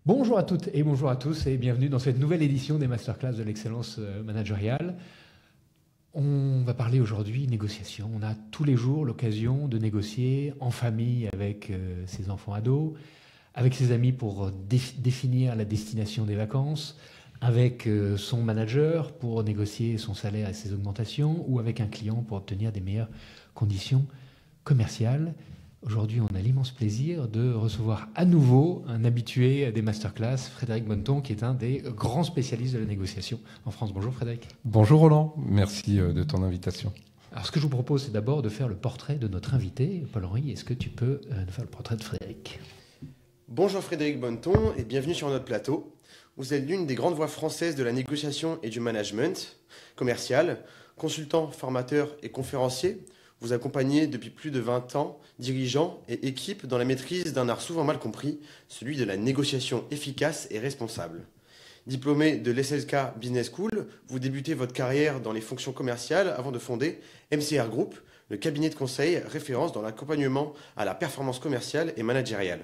Bonjour à toutes et bonjour à tous et bienvenue dans cette nouvelle édition des Masterclass de l'excellence managériale. On va parler aujourd'hui négociation. On a tous les jours l'occasion de négocier en famille avec ses enfants ados, avec ses amis pour définir la destination des vacances, avec son manager pour négocier son salaire et ses augmentations, ou avec un client pour obtenir des meilleures conditions commerciales. Aujourd'hui, on a l'immense plaisir de recevoir à nouveau un habitué des masterclass, Frédéric Bonneton, qui est un des grands spécialistes de la négociation en France. Bonjour Frédéric. Bonjour Roland, merci de ton invitation. Alors ce que je vous propose, c'est d'abord de faire le portrait de notre invité. Paul-Henri, est-ce que tu peux nous faire le portrait de Frédéric ? Bonjour Frédéric Bonneton et bienvenue sur notre plateau. Vous êtes l'une des grandes voix françaises de la négociation et du management commercial, consultant, formateur et conférencier. Vous accompagnez depuis plus de 20 ans dirigeants et équipes dans la maîtrise d'un art souvent mal compris, celui de la négociation efficace et responsable. Diplômé de l'SLK Business School, vous débutez votre carrière dans les fonctions commerciales avant de fonder MCR Group, le cabinet de conseil référence dans l'accompagnement à la performance commerciale et managériale.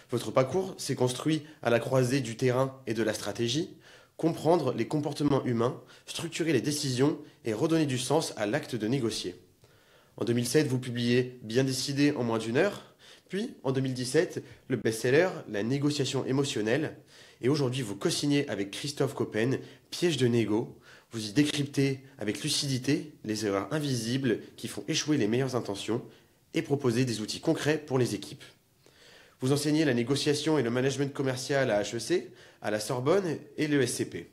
Votre parcours s'est construit à la croisée du terrain et de la stratégie, comprendre les comportements humains, structurer les décisions et redonner du sens à l'acte de négocier. En 2007, vous publiez Bien décidé en moins d'une heure, puis en 2017, le best-seller La négociation émotionnelle, et aujourd'hui vous co-signez avec Christophe Coppen Piège de négo. Vous y décryptez avec lucidité les erreurs invisibles qui font échouer les meilleures intentions et proposez des outils concrets pour les équipes. Vous enseignez la négociation et le management commercial à HEC, à la Sorbonne et l'ESCP.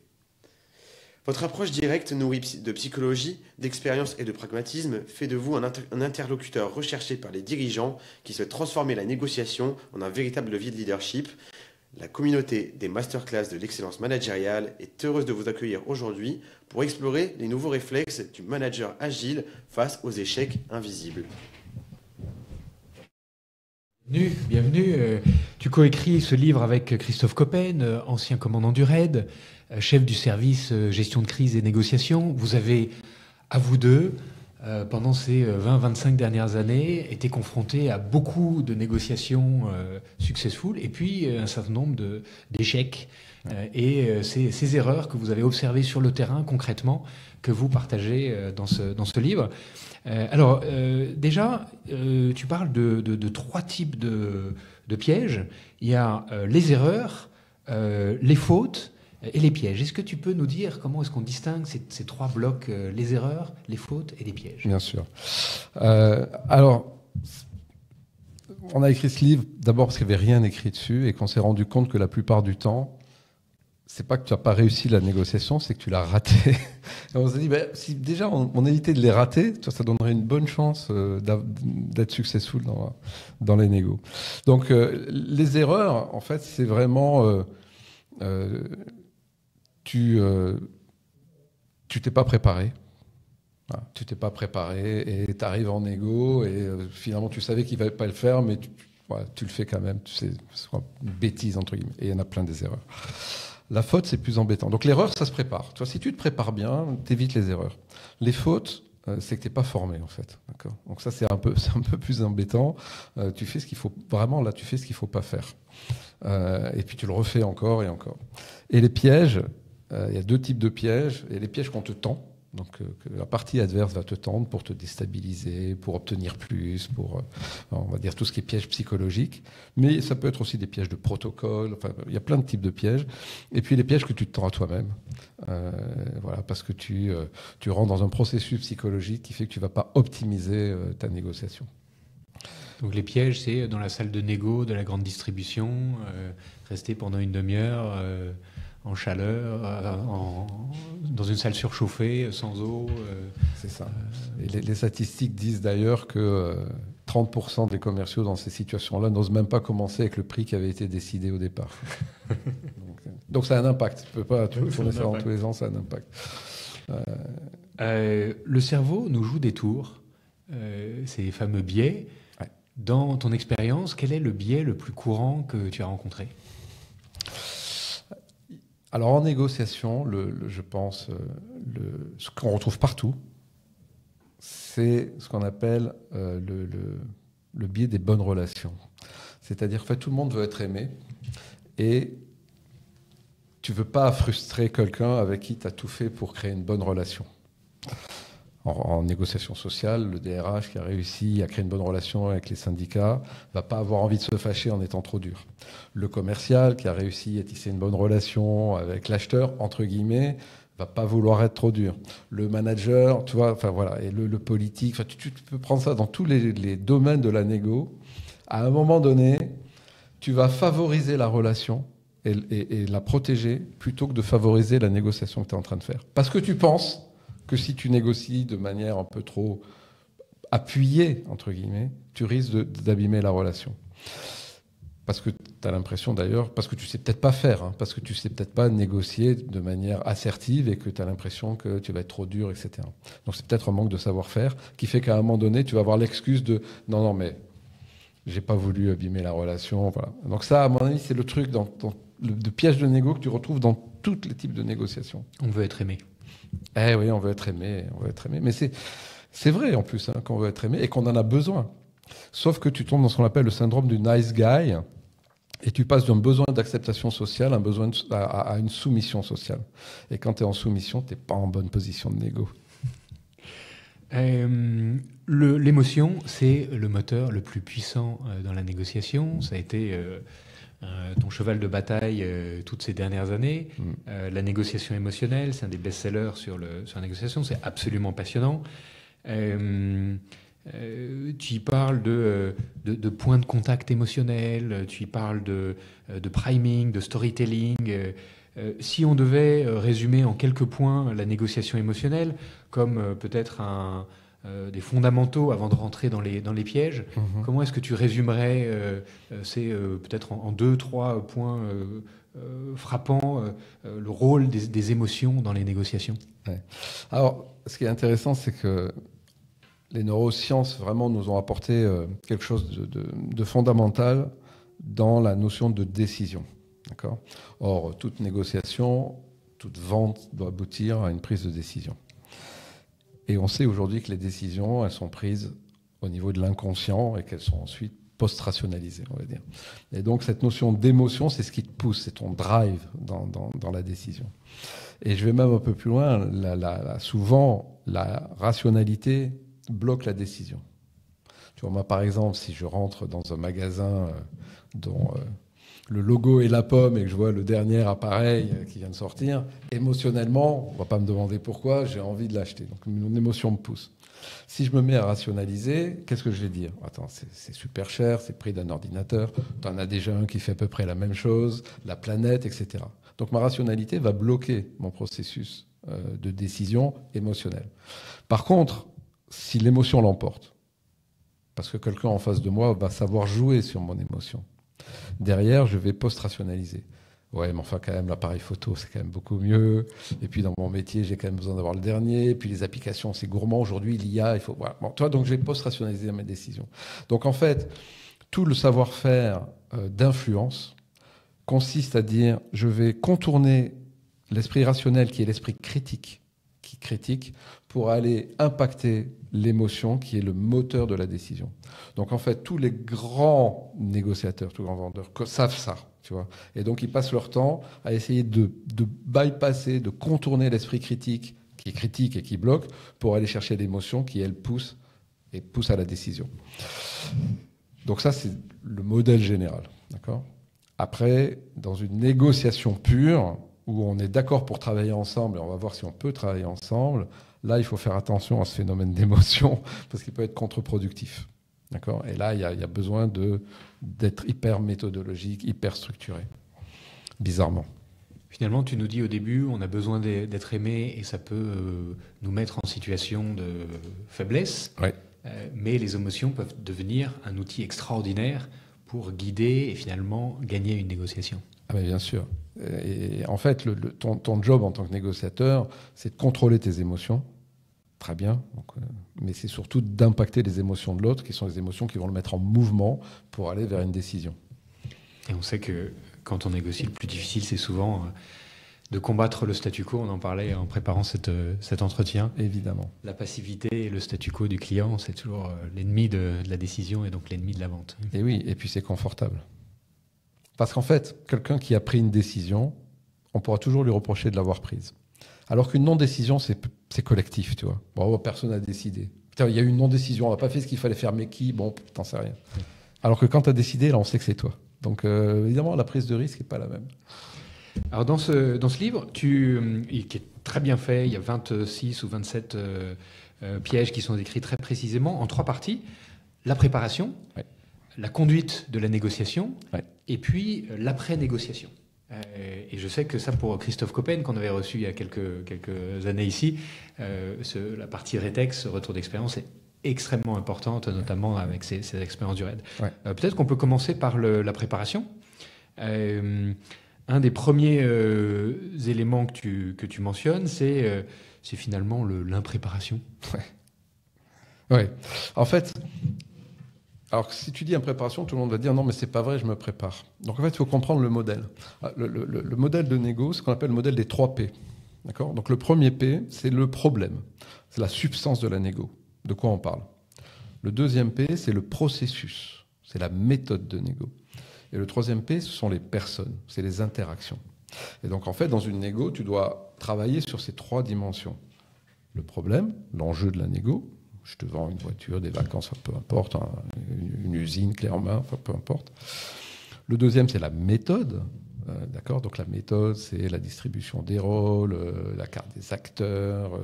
Votre approche directe, nourrie de psychologie, d'expérience et de pragmatisme, fait de vous un interlocuteur recherché par les dirigeants qui souhaitent transformer la négociation en un véritable levier de leadership. La communauté des masterclass de l'excellence managériale est heureuse de vous accueillir aujourd'hui pour explorer les nouveaux réflexes du manager agile face aux échecs invisibles. Bienvenue. Tu coécris ce livre avec Christophe Coppen, ancien commandant du RAID, chef du service gestion de crise et négociation. Vous avez, à vous deux, pendant ces 20-25 dernières années, été confrontés à beaucoup de négociations successful et puis un certain nombre d'échecs. Et ces erreurs que vous avez observées sur le terrain concrètement, que vous partagez dans ce livre. Déjà, tu parles de trois types de pièges. Il y a les erreurs, les fautes et les pièges. Est-ce que tu peux nous dire comment est-ce qu'on distingue ces trois blocs, les erreurs, les fautes et les pièges ? Bien sûr. On a écrit ce livre d'abord parce qu'il n'y avait rien écrit dessus et qu'on s'est rendu compte que la plupart du temps, c'est pas que tu n'as pas réussi la négociation, c'est que tu l'as raté. Et on s'est dit, si déjà on évitait de les rater, ça donnerait une bonne chance d'être successful dans les négos. Donc les erreurs, en fait, c'est vraiment tu t'es pas préparé. Voilà, tu t'es pas préparé et tu arrives en négo et finalement tu savais qu'il ne fallait pas le faire, mais tu le fais quand même. Tu sais, c'est une bêtise entre guillemets. Et il y en a plein des erreurs. La faute, c'est plus embêtant. Donc l'erreur, ça se prépare. Toi, si tu te prépares bien, tu évites les erreurs. Les fautes, c'est que tu n'es pas formé, en fait. D'accord ? Donc ça, c'est un peu plus embêtant. Tu fais ce qu'il faut, vraiment, là, tu fais ce qu'il ne faut pas faire. Et puis tu le refais encore et encore. Et les pièges, il y a deux types de pièges. Il y a les pièges qu'on te tend. Donc que la partie adverse va te tendre pour te déstabiliser, pour obtenir plus, pour, on va dire, tout ce qui est piège psychologique. Mais ça peut être aussi des pièges de protocole. Enfin, il y a plein de types de pièges. Et puis les pièges que tu te tends à toi-même. Voilà, parce que tu rentres dans un processus psychologique qui fait que tu ne vas pas optimiser ta négociation. Donc les pièges, c'est dans la salle de négo de la grande distribution, rester pendant une demi-heure en chaleur, dans une salle surchauffée, sans eau. C'est ça. Et les statistiques disent d'ailleurs que 30% des commerciaux dans ces situations-là n'osent même pas commencer avec le prix qui avait été décidé au départ. Donc ça a un impact. Tu peux tourner ça dans tous les ans, ça a un impact. Le cerveau nous joue des tours, ces fameux biais. Ouais. Dans ton expérience, quel est le biais le plus courant que tu as rencontré ? Alors en négociation, je pense, ce qu'on retrouve partout, c'est ce qu'on appelle le biais des bonnes relations. C'est-à-dire que tout le monde veut être aimé et tu veux pas frustrer quelqu'un avec qui tu as tout fait pour créer une bonne relation. En négociation sociale, le DRH qui a réussi à créer une bonne relation avec les syndicats va pas avoir envie de se fâcher en étant trop dur. Le commercial qui a réussi à tisser une bonne relation avec l'acheteur, entre guillemets, va pas vouloir être trop dur. Le manager, tu vois, enfin voilà, et le politique, enfin, tu peux prendre ça dans tous les domaines de la négo. À un moment donné, tu vas favoriser la relation et la protéger plutôt que de favoriser la négociation que tu es en train de faire. Parce que tu penses que si tu négocies de manière un peu trop appuyée, entre guillemets, tu risques d'abîmer la relation. Parce que tu as l'impression d'ailleurs, parce que tu sais peut-être pas faire, hein, parce que tu sais peut-être pas négocier de manière assertive et que tu as l'impression que tu vas être trop dur, etc. Donc c'est peut-être un manque de savoir-faire qui fait qu'à un moment donné, tu vas avoir l'excuse de « non, mais j'ai pas voulu abîmer la relation ». Voilà. Donc ça, à mon avis, c'est le truc, le piège de négo que tu retrouves dans tous les types de négociations. On veut être aimé. Eh oui, on veut être aimé, Mais c'est vrai en plus, hein, qu'on veut être aimé et qu'on en a besoin. Sauf que tu tombes dans ce qu'on appelle le syndrome du nice guy et tu passes d'un besoin d'acceptation sociale à une soumission sociale. Et quand tu es en soumission, tu n'es pas en bonne position de négo. L'émotion, c'est le moteur le plus puissant dans la négociation. Ça a été ton cheval de bataille toutes ces dernières années. La négociation émotionnelle, c'est un des best-sellers sur la négociation. C'est absolument passionnant. Tu y parles de points de contact émotionnel, tu y parles de priming, de storytelling. Si on devait résumer en quelques points la négociation émotionnelle, comme peut-être des fondamentaux avant de rentrer dans les pièges, comment est-ce que tu résumerais peut-être en 2-3 points frappants le rôle des émotions dans les négociations? Ouais. Alors, ce qui est intéressant, c'est que les neurosciences vraiment nous ont apporté quelque chose de fondamental dans la notion de décision. D'accord ? Or, toute négociation, toute vente doit aboutir à une prise de décision. Et on sait aujourd'hui que les décisions, elles sont prises au niveau de l'inconscient et qu'elles sont ensuite post-rationalisées, on va dire. Et donc, cette notion d'émotion, c'est ce qui te pousse, c'est ton drive dans la décision. Et je vais même un peu plus loin. Souvent, la rationalité bloque la décision. Tu vois, moi, par exemple, si je rentre dans un magasin dont le logo est la pomme et que je vois le dernier appareil qui vient de sortir, émotionnellement, on ne va pas me demander pourquoi, j'ai envie de l'acheter. Donc, mon émotion me pousse. Si je me mets à rationaliser, qu'est-ce que je vais dire ? Attends, c'est super cher, c'est le prix d'un ordinateur, tu en as déjà un qui fait à peu près la même chose, la planète, etc. Donc, ma rationalité va bloquer mon processus de décision émotionnelle. Par contre, si l'émotion l'emporte, parce que quelqu'un en face de moi va savoir jouer sur mon émotion, derrière, je vais post-rationaliser. Ouais, mais enfin, quand même, l'appareil photo, c'est quand même beaucoup mieux. Et puis, dans mon métier, j'ai quand même besoin d'avoir le dernier. Et puis, les applications, c'est gourmand. Aujourd'hui, l'IA, il faut... Voilà. Bon, toi, donc, je vais post-rationaliser mes décisions. Donc, en fait, tout le savoir-faire d'influence consiste à dire, je vais contourner l'esprit rationnel, qui est l'esprit critique, qui critique, pour aller impacter l'émotion, qui est le moteur de la décision. Donc, en fait, tous les grands négociateurs, tous les grands vendeurs savent ça. Tu vois. Et donc, ils passent leur temps à essayer de bypasser, de contourner l'esprit critique, qui est critique et qui bloque, pour aller chercher l'émotion qui, elle, pousse à la décision. Donc ça, c'est le modèle général. D'accord ? Après, dans une négociation pure, où on est d'accord pour travailler ensemble, et on va voir si on peut travailler ensemble, là, il faut faire attention à ce phénomène d'émotion, parce qu'il peut être contre-productif. D'accord ? Et là, il y a besoin d'être hyper méthodologique, hyper structuré, bizarrement. Finalement, tu nous dis au début, on a besoin d'être aimé et ça peut nous mettre en situation de faiblesse. Ouais. Mais les émotions peuvent devenir un outil extraordinaire pour guider et finalement gagner une négociation. Ah ben bien sûr. Et en fait, ton job en tant que négociateur, c'est de contrôler tes émotions. Très bien. Donc, mais c'est surtout d'impacter les émotions de l'autre, qui sont les émotions qui vont le mettre en mouvement pour aller vers une décision. Et on sait que quand on négocie, le plus difficile, c'est souvent de combattre le statu quo. On en parlait en préparant cet entretien. Évidemment. La passivité et le statu quo du client, c'est toujours l'ennemi de la décision et donc l'ennemi de la vente. Et oui, et puis c'est confortable. Parce qu'en fait, quelqu'un qui a pris une décision, on pourra toujours lui reprocher de l'avoir prise. Alors qu'une non-décision, c'est collectif, tu vois. Bon, personne n'a décidé. Putain, il y a eu une non-décision, on n'a pas fait ce qu'il fallait faire, mais qui? Bon, t'en sais rien. Alors que quand tu as décidé, là, on sait que c'est toi. Donc, évidemment, la prise de risque n'est pas la même. Alors, dans ce livre, qui est très bien fait, il y a 26 ou 27 pièges qui sont décrits très précisément en 3 parties. La préparation, ouais. La conduite de la négociation, ouais. Et puis l'après-négociation. Et je sais que ça, pour Christophe Coppen, qu'on avait reçu il y a quelques années ici, la partie rétex, retour d'expérience, est extrêmement importante, notamment avec ces expériences du RAID. Ouais. Peut-être qu'on peut commencer par la préparation. Un des premiers éléments que tu mentionnes, c'est finalement l'impréparation. Ouais. En fait, alors si tu dis impréparation, tout le monde va dire non, mais c'est pas vrai, je me prépare. Donc en fait, il faut comprendre le modèle. Le modèle de négo, c'est ce qu'on appelle le modèle des 3 P. D'accord ? Donc le premier P, c'est le problème. C'est la substance de la négo. De quoi on parle ? Le deuxième P, c'est le processus. C'est la méthode de négo. Et le troisième P, ce sont les personnes. C'est les interactions. Et donc en fait, dans une négo, tu dois travailler sur ces 3 dimensions. Le problème, l'enjeu de la négo. Je te vends une voiture, des vacances, peu importe, hein, une usine clé en main, peu importe. Le deuxième, c'est la méthode. D'accord ? Donc la méthode, c'est la distribution des rôles, la carte des acteurs,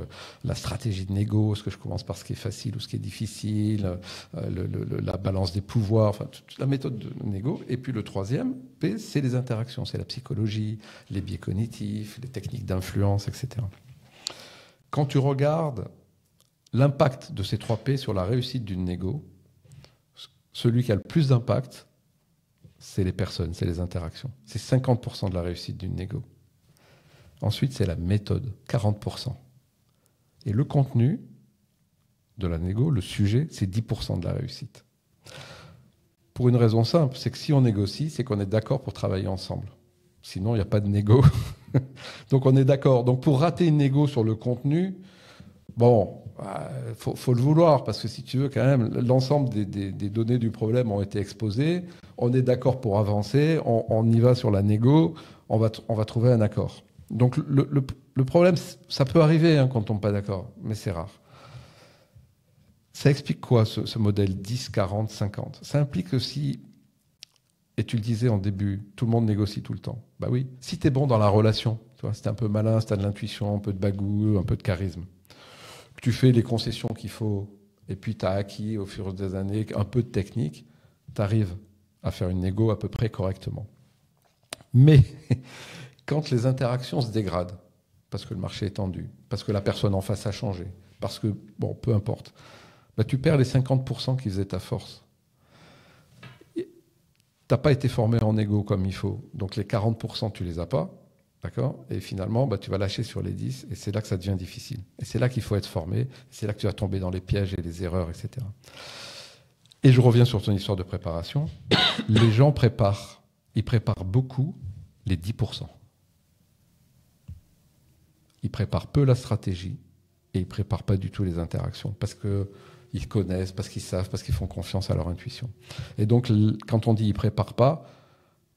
la stratégie de négo, est-ce que je commence par ce qui est facile ou ce qui est difficile, la balance des pouvoirs, enfin toute la méthode de négo. Et puis le troisième, P, c'est les interactions, c'est la psychologie, les biais cognitifs, les techniques d'influence, etc. Quand tu regardes l'impact de ces 3 P sur la réussite d'une négo, celui qui a le plus d'impact, c'est les personnes, c'est les interactions. C'est 50% de la réussite d'une négo. Ensuite, c'est la méthode, 40%. Et le contenu de la négo, le sujet, c'est 10% de la réussite. Pour une raison simple, c'est que si on négocie, c'est qu'on est d'accord pour travailler ensemble. Sinon, il n'y a pas de négo. Donc on est d'accord. Donc pour rater une négo sur le contenu, bon, faut le vouloir, parce que si tu veux, quand même, l'ensemble des données du problème ont été exposées. On est d'accord pour avancer, on y va sur la négo, on va trouver un accord. Donc le problème, ça peut arriver quand on ne tombe pas d'accord, mais c'est rare. Ça explique quoi, ce modèle 10, 40, 50 ? Ça implique aussi, et tu le disais en début, tout le monde négocie tout le temps. Bah oui, si tu es bon dans la relation, tu vois, si tu es un peu malin, si tu as de l'intuition, un peu de bagou, un peu de charisme, tu fais les concessions qu'il faut, et puis tu as acquis au fur et à mesure des années un peu de technique, tu arrives à faire une négo à peu près correctement. Mais quand les interactions se dégradent, parce que le marché est tendu, parce que la personne en face a changé, parce que, bon, peu importe, bah, tu perds les 50% qui faisaient ta force. Tu n'as pas été formé en négo comme il faut, donc les 40%, tu les as pas. D'accord ? Et finalement, bah, tu vas lâcher sur les 10, et c'est là que ça devient difficile. Et c'est là qu'il faut être formé, c'est là que tu vas tomber dans les pièges et les erreurs, etc. Et je reviens sur ton histoire de préparation. Les gens préparent, ils préparent beaucoup les 10%. Ils préparent peu la stratégie, et ils ne préparent pas du tout les interactions, parce qu'ils connaissent, parce qu'ils savent, parce qu'ils font confiance à leur intuition. Et donc, quand on dit ils ne préparent pas,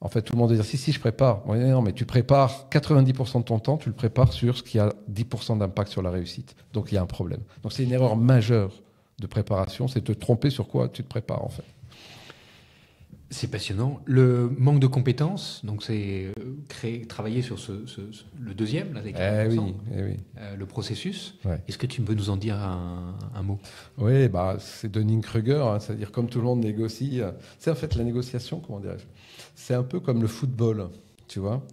en fait, tout le monde va dire si, je prépare. Oui, non, mais tu prépares 90% de ton temps, tu le prépares sur ce qui a 10% d'impact sur la réussite. Donc, il y a un problème. Donc, c'est une erreur majeure de préparation, c'est te tromper sur quoi tu te prépares, en fait. C'est passionnant. Le manque de compétences, donc c'est travailler sur le deuxième, là, avec oui. Le processus. Ouais. Est-ce que tu peux nous en dire un mot ? Oui, bah, c'est Dunning-Kruger, c'est-à-dire comme tout le monde négocie. C'est en fait la négociation, comment dirais-je ? C'est un peu comme le football, tu vois.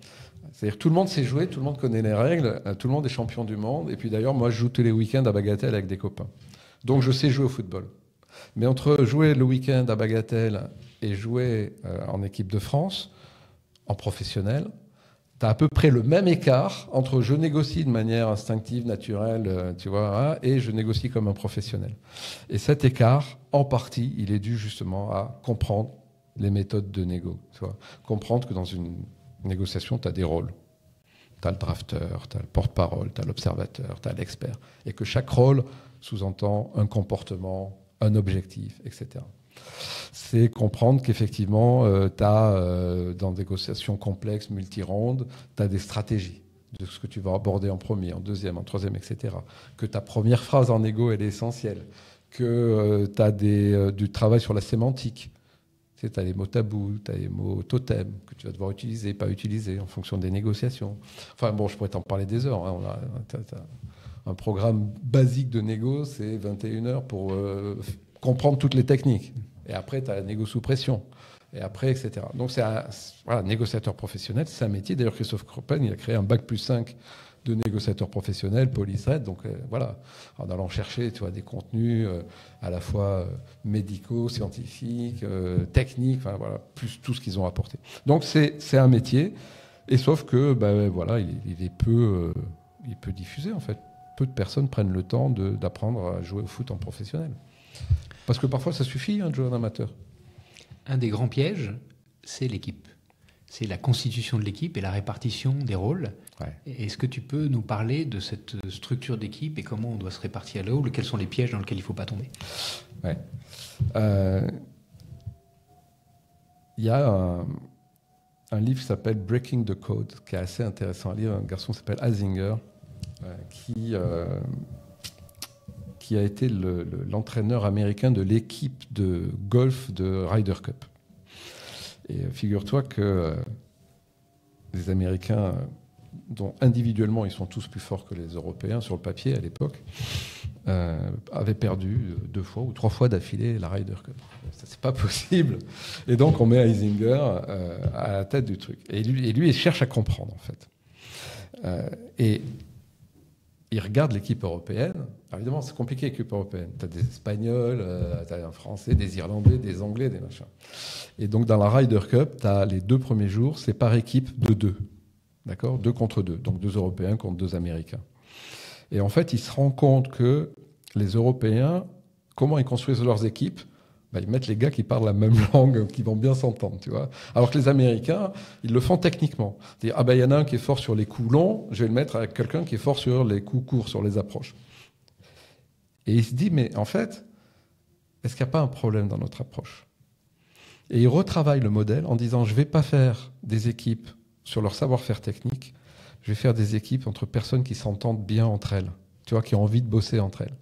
C'est-à-dire tout le monde sait jouer, tout le monde connaît les règles, tout le monde est champion du monde. Et puis d'ailleurs, moi, je joue tous les week-ends à Bagatelle avec des copains. Donc je sais jouer au football. Mais entre jouer le week-end à Bagatelle et jouer en équipe de France, en professionnel, tu as à peu près le même écart entre je négocie de manière instinctive, naturelle, tu vois, et je négocie comme un professionnel. Et cet écart, en partie, il est dû justement à comprendre les méthodes de négo. Tu vois. Comprendre que dans une négociation, tu as des rôles. Tu as le drafteur, tu as le porte-parole, tu as l'observateur, tu as l'expert. Et que chaque rôle sous-entend un comportement, un objectif, etc. C'est comprendre qu'effectivement, tu as, dans des négociations complexes, multi-rondes, tu as des stratégies de ce que tu vas aborder en premier, en deuxième, en troisième, etc. Que ta première phrase en négo, elle est essentielle. Que tu as du travail sur la sémantique. Tu as les mots tabous, tu as les mots totems que tu vas devoir utiliser, pas utiliser, en fonction des négociations. Enfin bon, je pourrais t'en parler des heures. Hein. T'as un programme basique de négo, c'est 21 heures pour comprendre toutes les techniques. Et après, tu as la négo sous pression. Et après, etc. Donc, voilà, négociateur professionnel, c'est un métier. D'ailleurs, Christophe Koppen, il a créé un bac+5 de négociateur professionnel, Policred. Donc, voilà, en allant chercher, tu vois, des contenus à la fois médicaux, scientifiques, techniques, enfin, voilà, plus tout ce qu'ils ont apporté. Donc, c'est un métier. Et sauf que, voilà, il est peu diffusé, en fait. Peu de personnes prennent le temps d'apprendre à jouer au foot en professionnel. Parce que parfois, ça suffit de jouer en amateur. Un des grands pièges, c'est l'équipe. C'est la constitution de l'équipe et la répartition des rôles. Ouais. Est-ce que tu peux nous parler de cette structure d'équipe et comment on doit se répartir les rôles? Quels sont les pièges dans lesquels il ne faut pas tomber? Ouais. Y a un livre qui s'appelle Breaking the Code, qui est assez intéressant à lire. Un garçon qui s'appelle Azinger, qui a été l'entraîneur américain de l'équipe de golf de Ryder Cup. Et figure-toi que les Américains, dont individuellement ils sont tous plus forts que les Européens sur le papier à l'époque, avaient perdu 2 fois ou 3 fois d'affilée la Ryder Cup. Ça, c'est pas possible. Et donc on met Azinger à la tête du truc. Et lui, il cherche à comprendre en fait. Et il regarde l'équipe européenne. Alors évidemment, c'est compliqué l'équipe européenne. Tu as des Espagnols, tu as un Français, des Irlandais, des Anglais, des machins. Et donc dans la Ryder Cup, tu as les 2 premiers jours, c'est par équipe de 2. D'accord ? 2 contre 2. Donc 2 Européens contre 2 Américains. Et en fait, il se rend compte que les Européens, comment ils construisent leurs équipes ? Ils mettent les gars qui parlent la même langue, qui vont bien s'entendre, tu vois. Alors que les Américains, ils le font techniquement. C'est-à-dire, il y en a un qui est fort sur les coups longs, je vais le mettre avec quelqu'un qui est fort sur les coups courts, sur les approches. Et il se dit, mais en fait, est-ce qu'il n'y a pas un problème dans notre approche ? Et il retravaille le modèle en disant, je ne vais pas faire des équipes sur leur savoir-faire technique, je vais faire des équipes entre personnes qui s'entendent bien entre elles, tu vois, qui ont envie de bosser entre elles.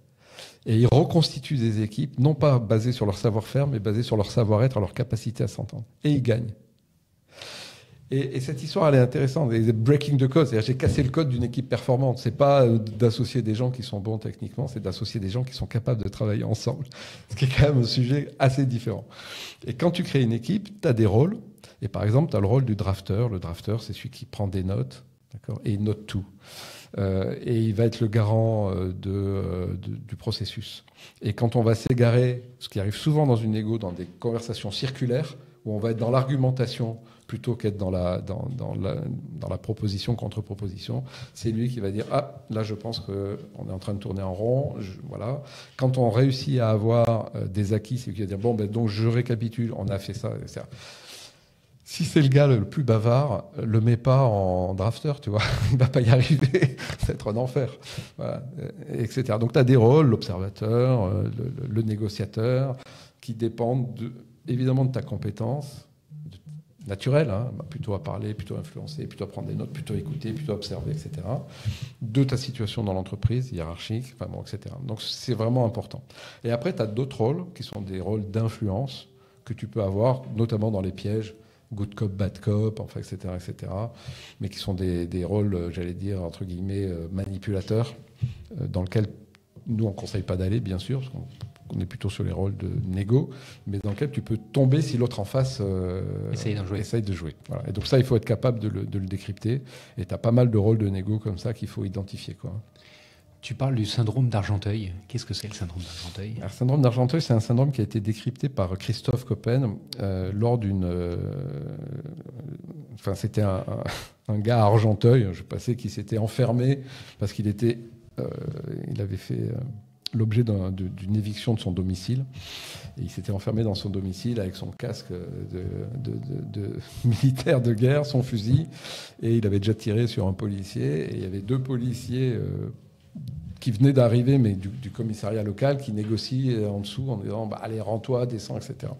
Et ils reconstituent des équipes, non pas basées sur leur savoir-faire, mais basées sur leur savoir-être, leur capacité à s'entendre. Et ils gagnent. Et cette histoire, elle est intéressante. Breaking the code, c'est-à-dire j'ai cassé le code d'une équipe performante. C'est pas d'associer des gens qui sont bons techniquement, c'est d'associer des gens qui sont capables de travailler ensemble. Ce qui est quand même un sujet assez différent. Et quand tu crées une équipe, tu as des rôles. Et par exemple, tu as le rôle du drafter. Le drafter, c'est celui qui prend des notes, d'accord, et il note tout. Et il va être le garant du processus. Et quand on va s'égarer, ce qui arrive souvent dans une négo, dans des conversations circulaires, où on va être dans l'argumentation plutôt qu'être dans la proposition, contre-proposition, c'est lui qui va dire « Ah, là, je pense qu'on est en train de tourner en rond. » Voilà. Quand on réussit à avoir des acquis, c'est lui qui va dire « Bon, donc je récapitule, on a fait ça, etc. » Si c'est le gars le plus bavard, le mets pas en drafter, tu vois. Il va pas y arriver. Ça va être un enfer. Voilà, etc. Donc, tu as des rôles, l'observateur, le négociateur, qui dépendent évidemment de ta compétence naturelle, hein, plutôt à parler, plutôt à influencer, plutôt à prendre des notes, plutôt à écouter, plutôt à observer, etc. De ta situation dans l'entreprise, hiérarchique, enfin bon, etc. Donc, c'est vraiment important. Et après, tu as d'autres rôles qui sont des rôles d'influence que tu peux avoir, notamment dans les pièges, good cop, bad cop, enfin, etc., mais qui sont des rôles, j'allais dire, entre guillemets, manipulateurs, dans lesquels nous, on ne conseille pas d'aller, bien sûr, parce qu'on est plutôt sur les rôles de négo, mais dans lesquels tu peux tomber si l'autre en face essaye de jouer. Voilà. Et donc ça, il faut être capable de le décrypter, et tu as pas mal de rôles de négo comme ça qu'il faut identifier, quoi. Tu parles du syndrome d'Argenteuil. Qu'est-ce que c'est le syndrome d'Argenteuil ? Alors, le syndrome d'Argenteuil, c'est un syndrome qui a été décrypté par Christophe Koppen lors d'une... Enfin, c'était un gars à Argenteuil, je passais, qui s'était enfermé parce qu'il avait fait l'objet d'une éviction de son domicile. Et il s'était enfermé dans son domicile avec son casque de militaire de guerre, son fusil, et il avait déjà tiré sur un policier. Et il y avait 2 policiers... qui venait d'arriver, mais du commissariat local, qui négocie en dessous en disant allez, rends-toi, descends, etc.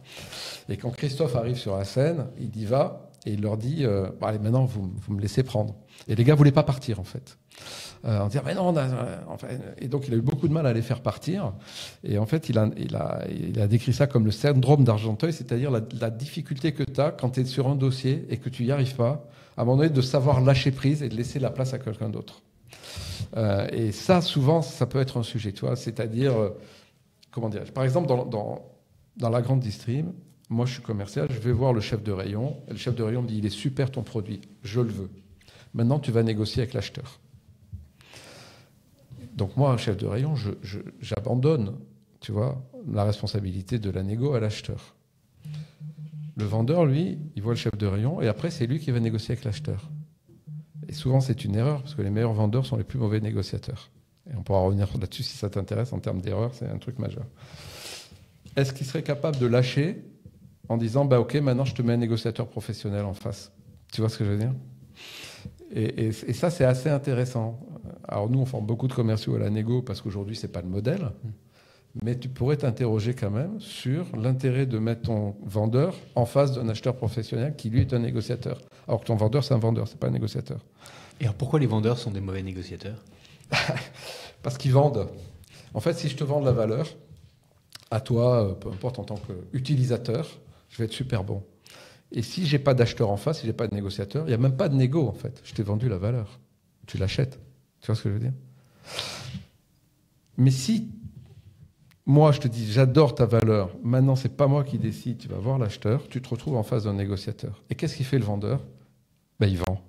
Et quand Christophe arrive sur la scène, il y va et il leur dit allez, maintenant, vous me laissez prendre. Et les gars ne voulaient pas partir, en fait. En disant, mais non, enfin, et donc il a eu beaucoup de mal à les faire partir. Et en fait, il a décrit ça comme le syndrome d'Argenteuil, c'est-à-dire la difficulté que tu as quand tu es sur un dossier et que tu n'y arrives pas, à un moment donné, de savoir lâcher prise et de laisser la place à quelqu'un d'autre. Et ça, souvent, ça peut être un sujet, tu vois, c'est-à-dire, comment dirais-je, par exemple, dans la grande distrib, moi, je suis commercial, je vais voir le chef de rayon, et le chef de rayon me dit, il est super ton produit, je le veux. Maintenant, tu vas négocier avec l'acheteur. Donc moi, chef de rayon, j'abandonne, tu vois, la responsabilité de la négo à l'acheteur. Le vendeur, lui, il voit le chef de rayon et après, c'est lui qui va négocier avec l'acheteur. Et souvent, c'est une erreur parce que les meilleurs vendeurs sont les plus mauvais négociateurs. Et on pourra revenir là-dessus si ça t'intéresse en termes d'erreur, c'est un truc majeur. Est-ce qu'il serait capable de lâcher en disant, ok, maintenant je te mets un négociateur professionnel en face? Tu vois ce que je veux dire? Et ça, c'est assez intéressant. Alors nous, on forme beaucoup de commerciaux à la négo parce qu'aujourd'hui, ce n'est pas le modèle. Mais tu pourrais t'interroger quand même sur l'intérêt de mettre ton vendeur en face d'un acheteur professionnel qui, lui, est un négociateur. Alors que ton vendeur, c'est un vendeur, ce n'est pas un négociateur. Et alors pourquoi les vendeurs sont des mauvais négociateurs? Parce qu'ils vendent. En fait, si je te vends de la valeur, à toi, peu importe en tant qu'utilisateur, je vais être super bon. Et si j'ai pas d'acheteur en face, si j'ai pas de négociateur, il n'y a même pas de négo en fait. Je t'ai vendu la valeur. Tu l'achètes. Tu vois ce que je veux dire? Mais si moi je te dis j'adore ta valeur, maintenant c'est pas moi qui décide, tu vas voir l'acheteur, tu te retrouves en face d'un négociateur. Et qu'est-ce qu'il fait le vendeur? Il vend.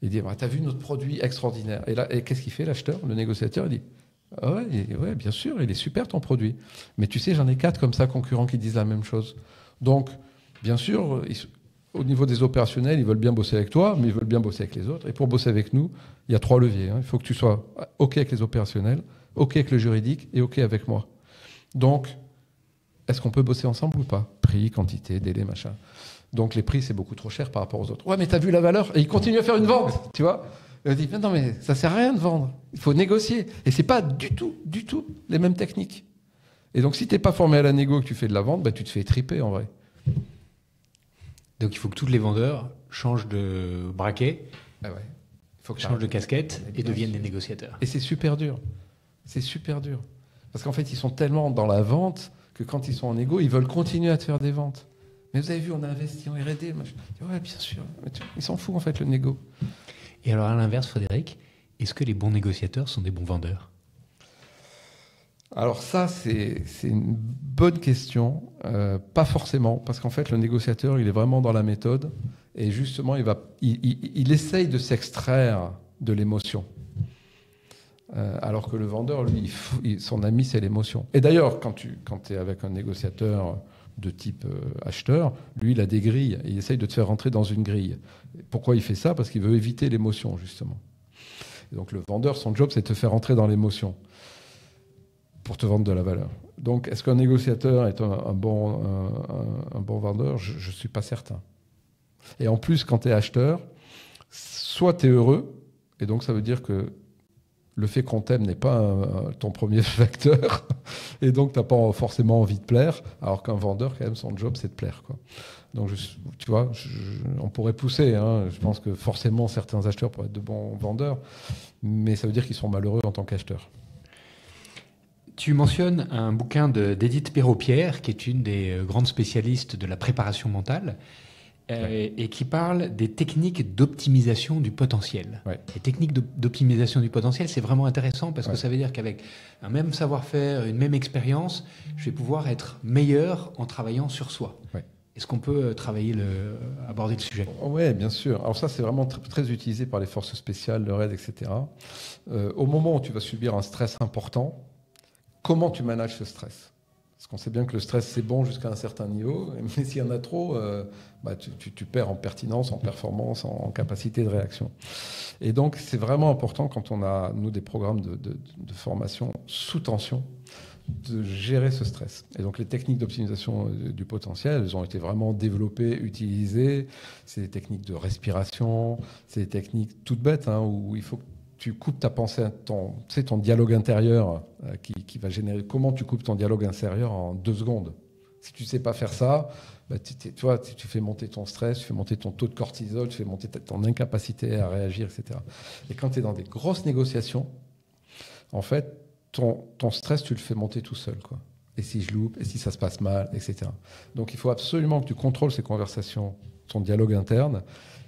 Il dit t'as vu notre produit extraordinaire. Et là, qu'est-ce qu'il fait l'acheteur? Le négociateur, il dit ouais, bien sûr, il est super ton produit. Mais tu sais, j'en ai 4 comme ça concurrents qui disent la même chose. Donc bien sûr, au niveau des opérationnels, ils veulent bien bosser avec toi, mais ils veulent bien bosser avec les autres. Et pour bosser avec nous, il y a 3 leviers. Il faut que tu sois OK avec les opérationnels, OK avec le juridique et OK avec moi. Donc, est-ce qu'on peut bosser ensemble ou pas? Prix, quantité, délai, machin. Donc les prix, c'est beaucoup trop cher par rapport aux autres. Ouais, mais t'as vu la valeur? Et ils continuent à faire une vente, tu vois? Et on dit, non, mais ça sert à rien de vendre. Il faut négocier. Et c'est pas du tout les mêmes techniques. Et donc, si t'es pas formé à la négo et que tu fais de la vente, tu te fais triper en vrai. Donc il faut que tous les vendeurs changent de braquet, changent de casquette et deviennent des négociateurs. Et c'est super dur. C'est super dur. Parce qu'en fait, ils sont tellement dans la vente que quand ils sont en négo, ils veulent continuer à te faire des ventes. Mais vous avez vu, on a investi en R&D. Ouais, bien sûr. Ils s'en foutent en fait, le négo. Et alors à l'inverse, Frédéric, est-ce que les bons négociateurs sont des bons vendeurs? Alors ça, c'est une bonne question. Pas forcément, parce qu'en fait, le négociateur, il est vraiment dans la méthode. Et justement, il essaye de s'extraire de l'émotion. Alors que le vendeur, lui, son ami, c'est l'émotion. Et d'ailleurs, quand tu es avec un négociateur de type acheteur, lui, il a des grilles. Il essaye de te faire rentrer dans une grille. Pourquoi il fait ça? Parce qu'il veut éviter l'émotion, justement. Et donc le vendeur, son job, c'est de te faire rentrer dans l'émotion pour te vendre de la valeur. Donc, est-ce qu'un négociateur est un bon vendeur? Je ne suis pas certain. Et en plus, quand tu es acheteur, soit tu es heureux, et donc ça veut dire que le fait qu'on t'aime n'est pas ton premier facteur, et donc tu n'as pas forcément envie de plaire, alors qu'un vendeur, quand même, son job, c'est de plaire, quoi. Donc, tu vois, on pourrait pousser. Hein. Je pense que forcément, certains acheteurs pourraient être de bons vendeurs, mais ça veut dire qu'ils sont malheureux en tant qu'acheteurs. Tu mentionnes un bouquin d'Édith Perrault-Pierre, qui est une des grandes spécialistes de la préparation mentale, et qui parle des techniques d'optimisation du potentiel. Ouais. Les techniques d'optimisation du potentiel, c'est vraiment intéressant parce que ça veut dire qu'avec un même savoir-faire, une même expérience, je vais pouvoir être meilleur en travaillant sur soi. Ouais. Est-ce qu'on peut aborder le sujet? Oui, bien sûr. Alors ça, c'est vraiment très utilisé par les forces spéciales, le RAID, etc. Au moment où tu vas subir un stress important, comment tu manages ce stress? Parce qu'on sait bien que le stress, c'est bon jusqu'à un certain niveau, mais s'il y en a trop, tu perds en pertinence, en performance, en capacité de réaction. Et donc, c'est vraiment important quand on a, nous, des programmes de formation sous tension, de gérer ce stress. Et donc, les techniques d'optimisation du potentiel, elles ont été vraiment développées, utilisées. C'est des techniques de respiration, c'est des techniques toutes bêtes, où il faut que tu coupes ta pensée, ton dialogue intérieur qui va générer. Comment tu coupes ton dialogue intérieur en 2 secondes? Si tu ne sais pas faire ça, bah, tu fais monter ton stress, tu fais monter ton taux de cortisol, tu fais monter ton incapacité à réagir, etc. Et quand tu es dans des grosses négociations, en fait, ton stress, tu le fais monter tout seul, quoi. Et si je loupe, et si ça se passe mal, etc. Donc il faut absolument que tu contrôles ces conversations, ton dialogue interne.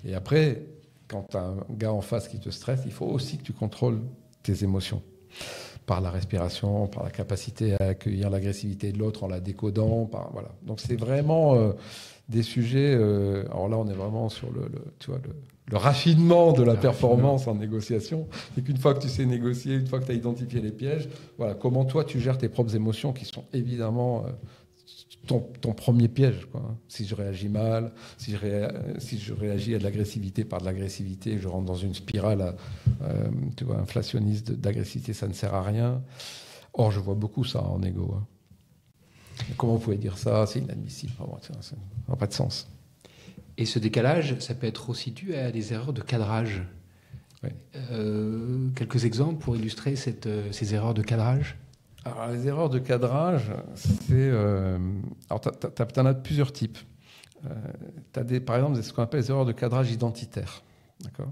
Et après, quand tu as un gars en face qui te stresse, il faut aussi que tu contrôles tes émotions. Par la respiration, par la capacité à accueillir l'agressivité de l'autre en la décodant. Voilà. Donc c'est vraiment des sujets... alors là, on est vraiment sur le raffinement de la performance en négociation. C'est qu'une fois que tu sais négocier, une fois que tu as identifié les pièges, voilà, comment toi tu gères tes propres émotions qui sont évidemment ton premier piège, quoi. Si je réagis mal, si je réagis à de l'agressivité par de l'agressivité, je rentre dans une spirale inflationniste d'agressivité, ça ne sert à rien. Or, je vois beaucoup ça en égo. Comment vous pouvez dire ça? C'est inadmissible. Ça n'a pas de sens. Et ce décalage, ça peut être aussi dû à des erreurs de cadrage. Oui. Quelques exemples pour illustrer ces erreurs de cadrage? Alors, les erreurs de cadrage, c'est... alors, tu en as de plusieurs types. Par exemple, ce qu'on appelle les erreurs de cadrage identitaire. D'accord?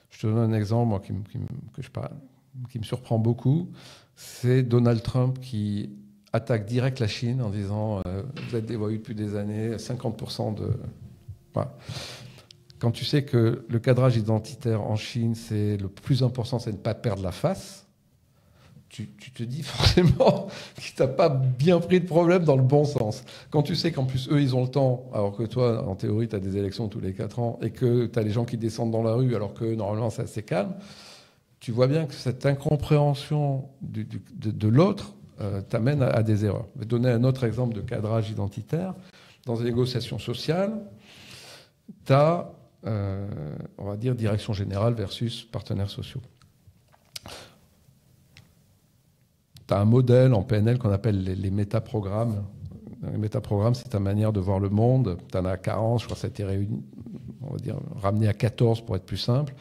Je te donne un exemple moi, qui me surprend beaucoup. C'est Donald Trump qui attaque direct la Chine en disant vous êtes des voyous depuis des années, 50% de... Voilà. Quand tu sais que le cadrage identitaire en Chine, c'est le plus important, c'est de ne pas perdre la face, tu te dis forcément que tu n'as pas bien pris le problème dans le bon sens. Quand tu sais qu'en plus, eux, ils ont le temps, alors que toi, en théorie, tu as des élections tous les 4 ans, et que tu as les gens qui descendent dans la rue, alors que normalement, c'est assez calme, tu vois bien que cette incompréhension de l'autre t'amène à des erreurs. Je vais te donner un autre exemple de cadrage identitaire. Dans les négociations sociales, tu as, on va dire, direction générale versus partenaires sociaux. Tu as un modèle en PNL qu'on appelle les métaprogrammes. Les métaprogrammes, c'est ta manière de voir le monde. Tu en as 40, je crois que ça a été réuni, on va dire, ramené à 14 pour être plus simple.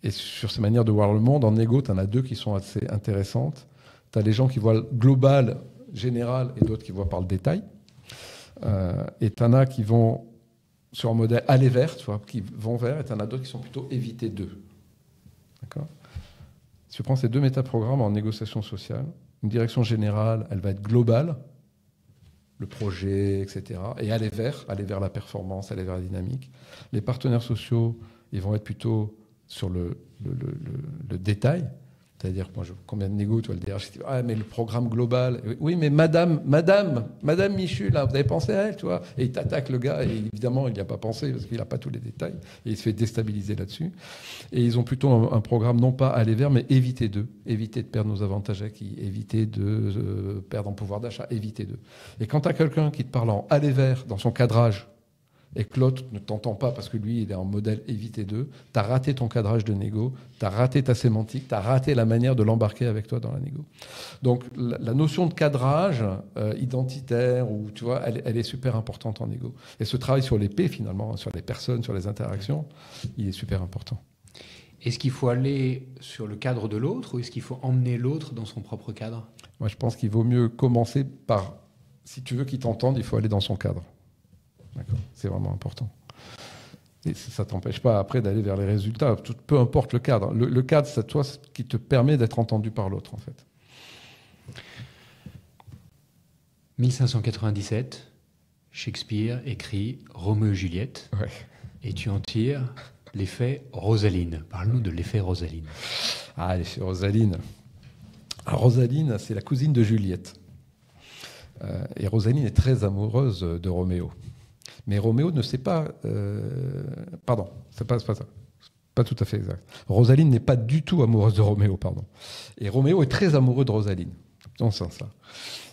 Et sur ces manières de voir le monde, en négo, tu en as 2 qui sont assez intéressantes. Tu as les gens qui voient le global, général, et d'autres qui voient par le détail. Et tu en as qui vont sur un modèle aller vers, tu vois, qui vont vers, et tu en as d'autres qui sont plutôt éviter d'eux. D'accord ? Si tu prends ces 2 métaprogrammes en négociation sociale, une direction générale, elle va être globale, le projet, etc. Et aller vers la performance, aller vers la dynamique. Les partenaires sociaux, ils vont être plutôt sur le détail. C'est-à-dire, moi, combien de négo, tu vois, le DRH, je dis, ah, mais le programme global. Oui, mais madame Michu, là, vous avez pensé à elle, tu vois. Et il t'attaque le gars, et évidemment, il n'y a pas pensé, parce qu'il n'a pas tous les détails. Et il se fait déstabiliser là-dessus. Et ils ont plutôt un programme, non pas aller vers, mais éviter d'eux. Éviter de perdre nos avantages acquis, éviter de perdre en pouvoir d'achat, éviter d'eux. Et quand tu as quelqu'un qui te parle en aller vers, dans son cadrage, et que l'autre ne t'entend pas parce que lui, il est en modèle éviter d'eux, tu as raté ton cadrage de négo, tu as raté ta sémantique, tu as raté la manière de l'embarquer avec toi dans la négo. Donc la notion de cadrage identitaire, ou, tu vois, elle est super importante en négo. Et ce travail sur les P, finalement, sur les personnes, sur les interactions, il est super important. Est-ce qu'il faut aller sur le cadre de l'autre ou est-ce qu'il faut emmener l'autre dans son propre cadre? Moi, je pense qu'il vaut mieux commencer par, si tu veux qu'il t'entende, il faut aller dans son cadre. D'accord. C'est vraiment important. Et ça ne t'empêche pas après d'aller vers les résultats, peu importe le cadre. Le cadre, c'est toi ce qui te permet d'être entendu par l'autre, en fait. 1597, Shakespeare écrit Roméo et Juliette, Ouais. Et tu en tires l'effet Rosaline. Parle-nous de l'effet Rosaline. Ah, l'effet Rosaline. Alors, Rosaline, c'est la cousine de Juliette. Et Rosaline est très amoureuse de Roméo. Mais Roméo ne sait pas... pardon, c'est pas ça. Pas tout à fait exact. Rosaline n'est pas du tout amoureuse de Roméo, pardon. Et Roméo est très amoureux de Rosaline. Dans ce sens-là.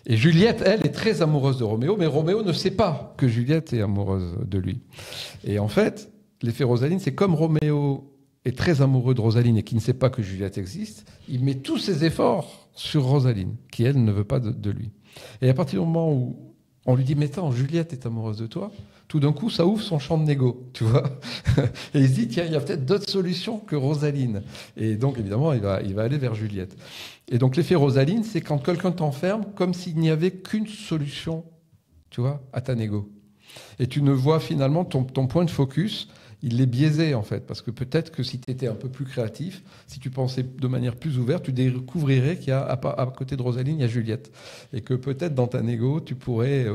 Et Juliette, elle, est très amoureuse de Roméo, mais Roméo ne sait pas que Juliette est amoureuse de lui. Et en fait, l'effet Rosaline, c'est comme Roméo est très amoureux de Rosaline et qui ne sait pas que Juliette existe, il met tous ses efforts sur Rosaline, qui, elle, ne veut pas de lui. Et à partir du moment où On lui dit, mais attends, Juliette est amoureuse de toi. Tout d'un coup, ça ouvre son champ de négo, tu vois. Et il se dit, tiens, il y a peut-être d'autres solutions que Rosaline. Et donc, évidemment, il va aller vers Juliette. Et donc, l'effet Rosaline, c'est quand quelqu'un t'enferme, comme s'il n'y avait qu'une solution, tu vois, à ta négo. Et tu ne vois finalement ton point de focus, il est biaisé en fait, parce que peut-être que si tu étais un peu plus créatif, si tu pensais de manière plus ouverte, tu découvrirais qu'il y a à côté de Rosaline, il y a Juliette, et que peut-être dans ta négo, tu pourrais,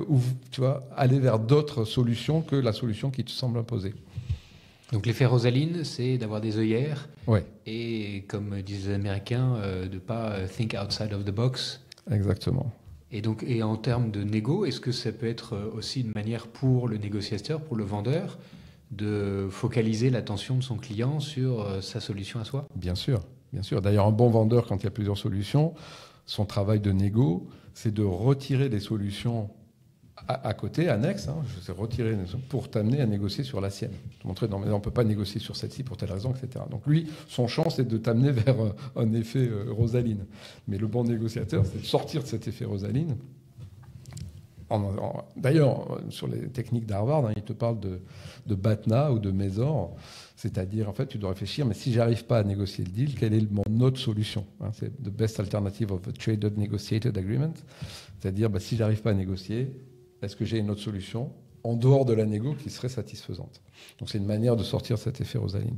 tu vois, aller vers d'autres solutions que la solution qui te semble imposée. Donc l'effet Rosaline, c'est d'avoir des œillères, Ouais. et comme disent les Américains, de ne pas think outside of the box. Exactement. Et en termes de négo, est-ce que ça peut être aussi une manière pour le négociateur, pour le vendeur, de focaliser l'attention de son client sur sa solution à soi? Bien sûr, bien sûr. D'ailleurs, un bon vendeur, quand il y a plusieurs solutions, son travail de négo, c'est de retirer les solutions à côté, annexes, retirer pour t'amener à négocier sur la sienne. Te montrer, non, mais on ne peut pas négocier sur celle-ci pour telle raison, etc. Donc lui, son champ, c'est de t'amener vers un effet Rosaline. Mais le bon négociateur, c'est de sortir de cet effet Rosaline. D'ailleurs, sur les techniques d'Harvard, il te parle de BATNA ou de Mesor, c'est-à-dire, en fait, tu dois réfléchir, mais si j'arrive pas à négocier le deal, quelle est mon autre solution? C'est the best alternative of a traded negotiated agreement, c'est-à-dire, si j'arrive pas à négocier, est-ce que j'ai une autre solution en dehors de la négo qui serait satisfaisante? Donc c'est une manière de sortir de cet effet Rosaline.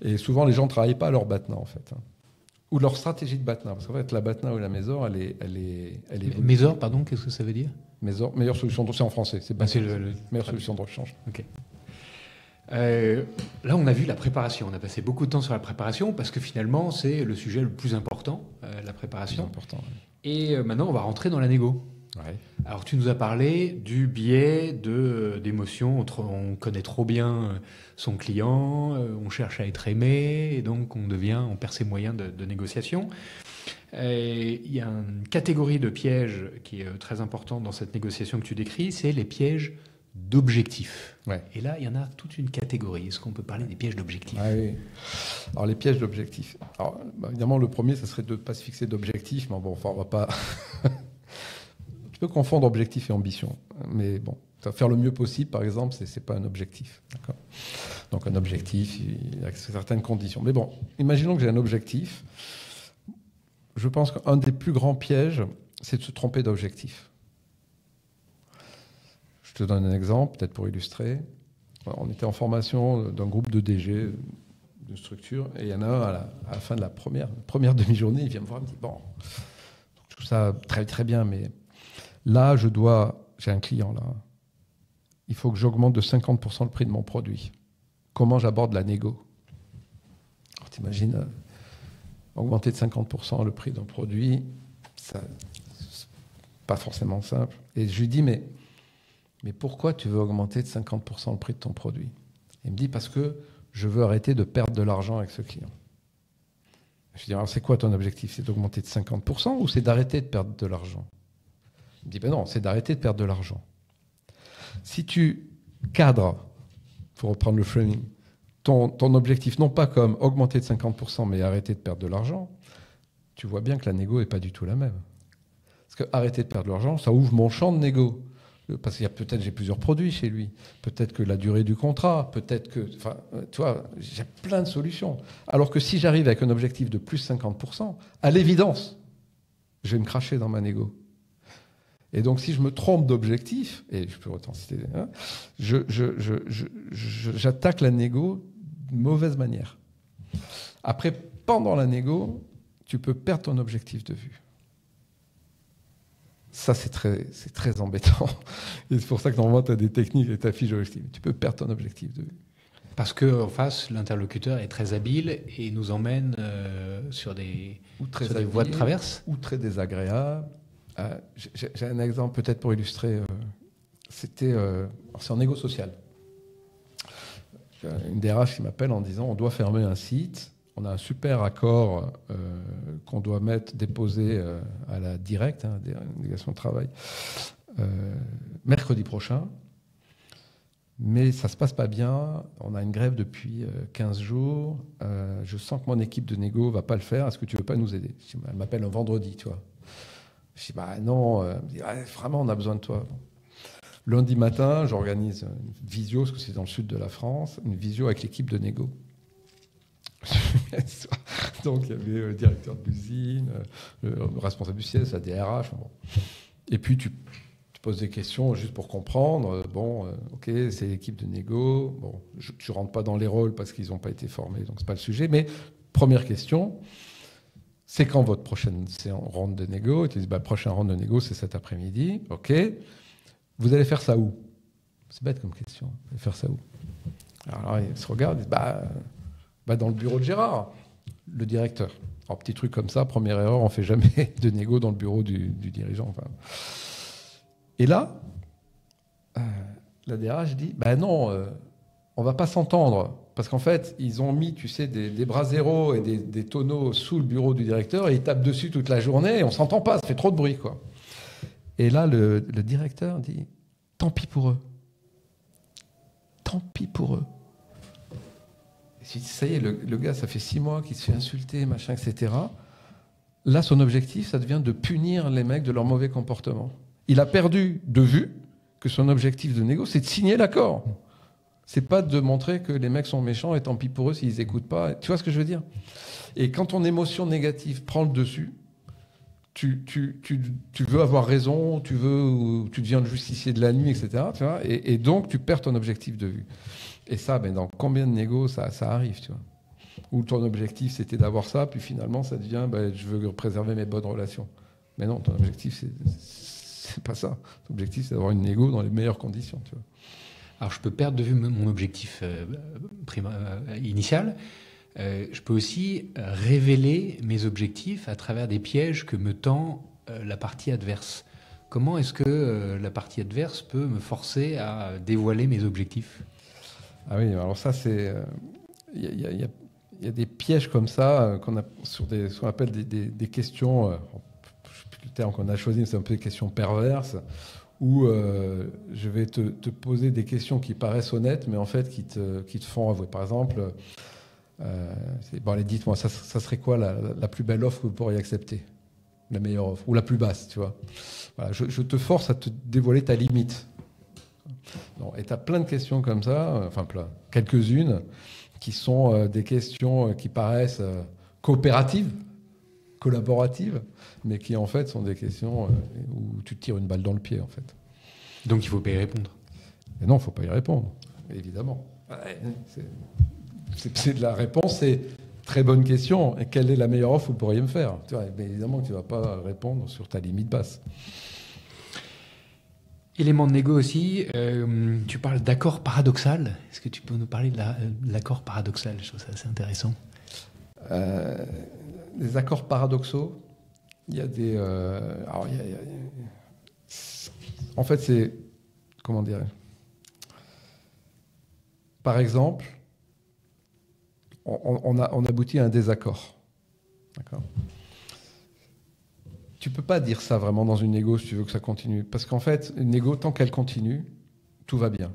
Et souvent, les gens ne travaillent pas à leur BATNA, en fait. Ou leur stratégie de BATNA. Parce qu'en fait, la BATNA ou la Mesor, elle est Mesor, pardon, qu'est-ce que ça veut dire? Mesor, meilleure solution, c'est en français. C'est meilleure solution de rechange. Ok. Là, on a vu la préparation. On a passé beaucoup de temps sur la préparation parce que finalement, c'est le sujet le plus important, la préparation. Plus important, ouais. Et maintenant, on va rentrer dans la négo. Ouais. Alors, tu nous as parlé du biais d'émotions. On connaît trop bien son client, on cherche à être aimé, et donc on perd ses moyens de négociation. Il y a une catégorie de pièges qui est très importante dans cette négociation que tu décris, c'est les pièges d'objectifs. Ouais. Et là, il y en a toute une catégorie. Est-ce qu'on peut parler des pièges d'objectifs? Ah oui. Alors, les pièges d'objectifs. Alors, évidemment, le premier, ça serait de ne pas se fixer d'objectifs, mais bon, enfin, on va pas... Tu peux confondre objectif et ambition, mais bon, faire le mieux possible, par exemple, c'est pas un objectif. D'accord. Donc un objectif, il a certaines conditions. Mais bon, imaginons que j'ai un objectif. Je pense qu'un des plus grands pièges, c'est de se tromper d'objectif. Je te donne un exemple, peut-être pour illustrer. On était en formation d'un groupe de DG, d'une structure, et il y en a un à la fin de la première demi-journée, il vient me voir, il me dit, bon, je trouve ça très très bien, mais là, j'ai un client là, il faut que j'augmente de 50% le prix de mon produit. Comment j'aborde la négo? Alors t'imagines, augmenter de 50% le prix d'un produit, c'est pas forcément simple. Et je lui dis, mais pourquoi tu veux augmenter de 50% le prix de ton produit? Il me dit, parce que je veux arrêter de perdre de l'argent avec ce client. Je lui dis, alors c'est quoi ton objectif? C'est d'augmenter de 50% ou c'est d'arrêter de perdre de l'argent? Il me dit, ben non, c'est d'arrêter de perdre de l'argent. Si tu cadres, pour reprendre le framing, ton objectif, non pas comme augmenter de 50%, mais arrêter de perdre de l'argent, tu vois bien que la négo n'est pas du tout la même. Parce que arrêter de perdre de l'argent, ça ouvre mon champ de négo. Parce qu'il y a peut-être j'ai plusieurs produits chez lui, peut-être que la durée du contrat, peut-être que... Enfin, tu vois, j'ai plein de solutions. Alors que si j'arrive avec un objectif de plus 50%, à l'évidence, je vais me cracher dans ma négo. Et donc, si je me trompe d'objectif, et je peux autant citer, j'attaque la négo de mauvaise manière. Après, pendant la négo, tu peux perdre ton objectif de vue. Ça, c'est très embêtant. Et c'est pour ça que normalement, tu as des techniques et tu affiches l'objectif. Tu peux perdre ton objectif de vue. Parce qu'en face, l'interlocuteur est très habile et nous emmène sur des voies de traverse. Ou très désagréable. J'ai un exemple peut-être pour illustrer. C'est en négo social. Une DRH qui m'appelle en disant on doit fermer un site. On a un super accord qu'on doit déposer à la directe, délégation de travail, mercredi prochain. Mais ça ne se passe pas bien. On a une grève depuis 15 jours. Je sens que mon équipe de négo ne va pas le faire. Est-ce que tu ne veux pas nous aider? Elle m'appelle un vendredi, tu vois. Je dis, bah non. Elle me dit, vraiment, on a besoin de toi. Lundi matin, j'organise une visio, parce que c'est dans le sud de la France, une visio avec l'équipe de négo. Donc il y avait le directeur de l'usine, le responsable du siège, la DRH. Bon. Et puis tu poses des questions juste pour comprendre. Ok, c'est l'équipe de négo. Bon, je ne rentre pas dans les rôles parce qu'ils n'ont pas été formés, donc c'est pas le sujet. Mais première question, c'est quand votre prochaine ronde de négo? Ils te disent, le prochain ronde de négo, c'est cet après-midi. Ok. Vous allez faire ça où? C'est bête comme question. Vous allez faire ça où? Alors ils se regardent, ils disent, dans le bureau de Gérard, le directeur. Alors, petit truc comme ça, première erreur, on ne fait jamais de négo dans le bureau du dirigeant. Enfin. Et là, la DRH dit, non, on ne va pas s'entendre. Parce qu'en fait, ils ont mis, tu sais, des bras zéro et des tonneaux sous le bureau du directeur et ils tapent dessus toute la journée et on ne s'entend pas, ça fait trop de bruit, quoi. Et là, le directeur dit, tant pis pour eux. Tant pis pour eux. Ça y est, le gars, ça fait 6 mois qu'il se fait insulter, machin, etc. Là, son objectif, ça devient de punir les mecs de leur mauvais comportement. Il a perdu de vue que son objectif de négo, c'est de signer l'accord. C'est pas de montrer que les mecs sont méchants et tant pis pour eux s'ils n'écoutent pas. Tu vois ce que je veux dire? Et quand ton émotion négative prend le dessus, tu veux avoir raison, tu deviens le justicier de la nuit, etc. Tu vois, et donc, tu perds ton objectif de vue. Et ça, dans combien de négos ça arrive, tu vois? Où ton objectif, c'était d'avoir ça, puis finalement, ça devient, je veux préserver mes bonnes relations. Mais non, ton objectif, c'est pas ça. Ton objectif, c'est d'avoir une négo dans les meilleures conditions, tu vois. Alors, je peux perdre de vue mon objectif initial. Je peux aussi révéler mes objectifs à travers des pièges que me tend la partie adverse. Comment est-ce que la partie adverse peut me forcer à dévoiler mes objectifs? Ah oui, alors ça, c'est... Il y a des pièges comme ça qu'on a sur ce qu'on appelle des questions, je ne sais plus le terme qu'on a choisi, mais c'est un peu des questions perverses, où je vais te poser des questions qui paraissent honnêtes, mais en fait qui te font avouer. Par exemple, allez, dites-moi, ça serait quoi la plus belle offre que vous pourriez accepter? La meilleure offre, ou la plus basse, tu vois. Voilà, je te force à te dévoiler ta limite. Et tu as plein de questions comme ça, enfin plein, quelques-unes, qui sont des questions qui paraissent coopératives, collaboratives, mais qui en fait sont des questions où tu te tires une balle dans le pied, en fait. Donc il ne faut pas y répondre. Et non, il ne faut pas y répondre, évidemment. C'est de la réponse, c'est très bonne question. Et quelle est la meilleure offre que vous pourriez me faire? Tu vois, mais évidemment que tu ne vas pas répondre sur ta limite basse. Élément de négo aussi, tu parles d'accord paradoxal. Est-ce que tu peux nous parler de l'accord paradoxal? Je trouve ça assez intéressant. Les accords paradoxaux, il y a des... en fait, c'est... Comment dire? Par exemple, on aboutit à un désaccord. D'accord? Tu ne peux pas dire ça vraiment dans une négo si tu veux que ça continue. Parce qu'en fait, une négo, tant qu'elle continue, tout va bien.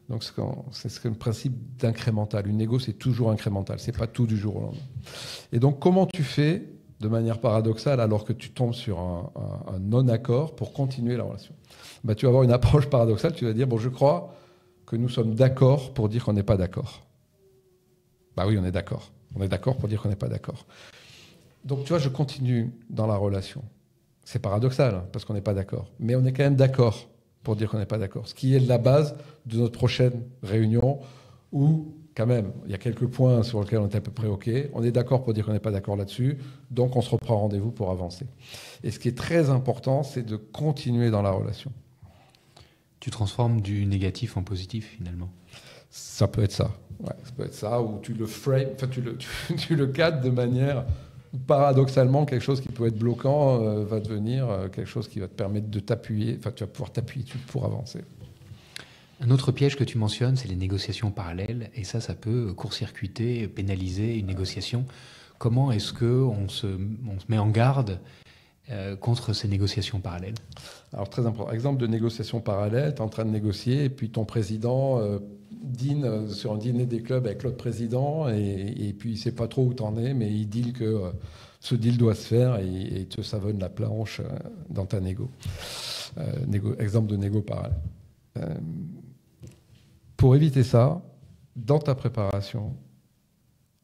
Donc c'est le principe d'incrémental. Une négo, c'est toujours incrémental. Ce n'est pas tout du jour au lendemain. Et donc, comment tu fais de manière paradoxale alors que tu tombes sur un non-accord pour continuer la relation? Tu vas avoir une approche paradoxale. Tu vas dire, je crois que nous sommes d'accord pour dire qu'on n'est pas d'accord. Oui, on est d'accord. On est d'accord pour dire qu'on n'est pas d'accord. Donc, tu vois, je continue dans la relation. C'est paradoxal, parce qu'on n'est pas d'accord. Mais on est quand même d'accord pour dire qu'on n'est pas d'accord. Ce qui est la base de notre prochaine réunion, où, quand même, il y a quelques points sur lesquels on est à peu près OK. On est d'accord pour dire qu'on n'est pas d'accord là-dessus. Donc, on se reprend rendez-vous pour avancer. Et ce qui est très important, c'est de continuer dans la relation. Tu transformes du négatif en positif, finalement. Ça peut être ça. Ouais, ça peut être ça, ou tu le frame, enfin, tu le cadres de manière... Paradoxalement, quelque chose qui peut être bloquant va devenir quelque chose qui va te permettre de t'appuyer, enfin tu vas pouvoir t'appuyer dessus pour avancer. Un autre piège que tu mentionnes, c'est les négociations parallèles, et ça peut court-circuiter, pénaliser une négociation. Comment est-ce qu'on se met en garde contre ces négociations parallèles? Alors très important, exemple de négociation parallèle, tu es en train de négocier, et puis ton président dîne sur un dîner des clubs avec l'autre président, et puis il ne sait pas trop où tu en es, mais il dit que ce deal doit se faire, et il te savonne la planche dans ta négo. Exemple de négo parallèle. Pour éviter ça, dans ta préparation,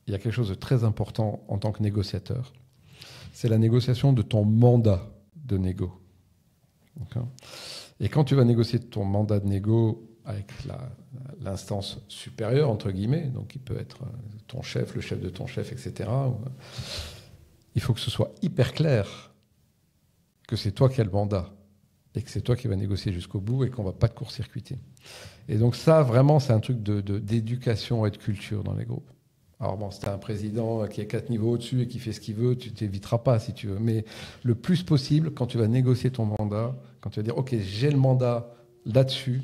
il y a quelque chose de très important en tant que négociateur. C'est la négociation de ton mandat de négo. D'accord ? Et quand tu vas négocier ton mandat de négo avec l'instance supérieure, entre guillemets, donc qui peut être ton chef, le chef de ton chef, etc., il faut que ce soit hyper clair que c'est toi qui as le mandat et que c'est toi qui vas négocier jusqu'au bout et qu'on ne va pas te court-circuiter. Et donc ça, vraiment, c'est un truc d'éducation et de culture dans les groupes. Alors bon, si tu as un président qui est 4 niveaux au-dessus et qui fait ce qu'il veut, tu t'éviteras pas si tu veux. Mais le plus possible, quand tu vas négocier ton mandat, quand tu vas dire « Ok, j'ai le mandat là-dessus »,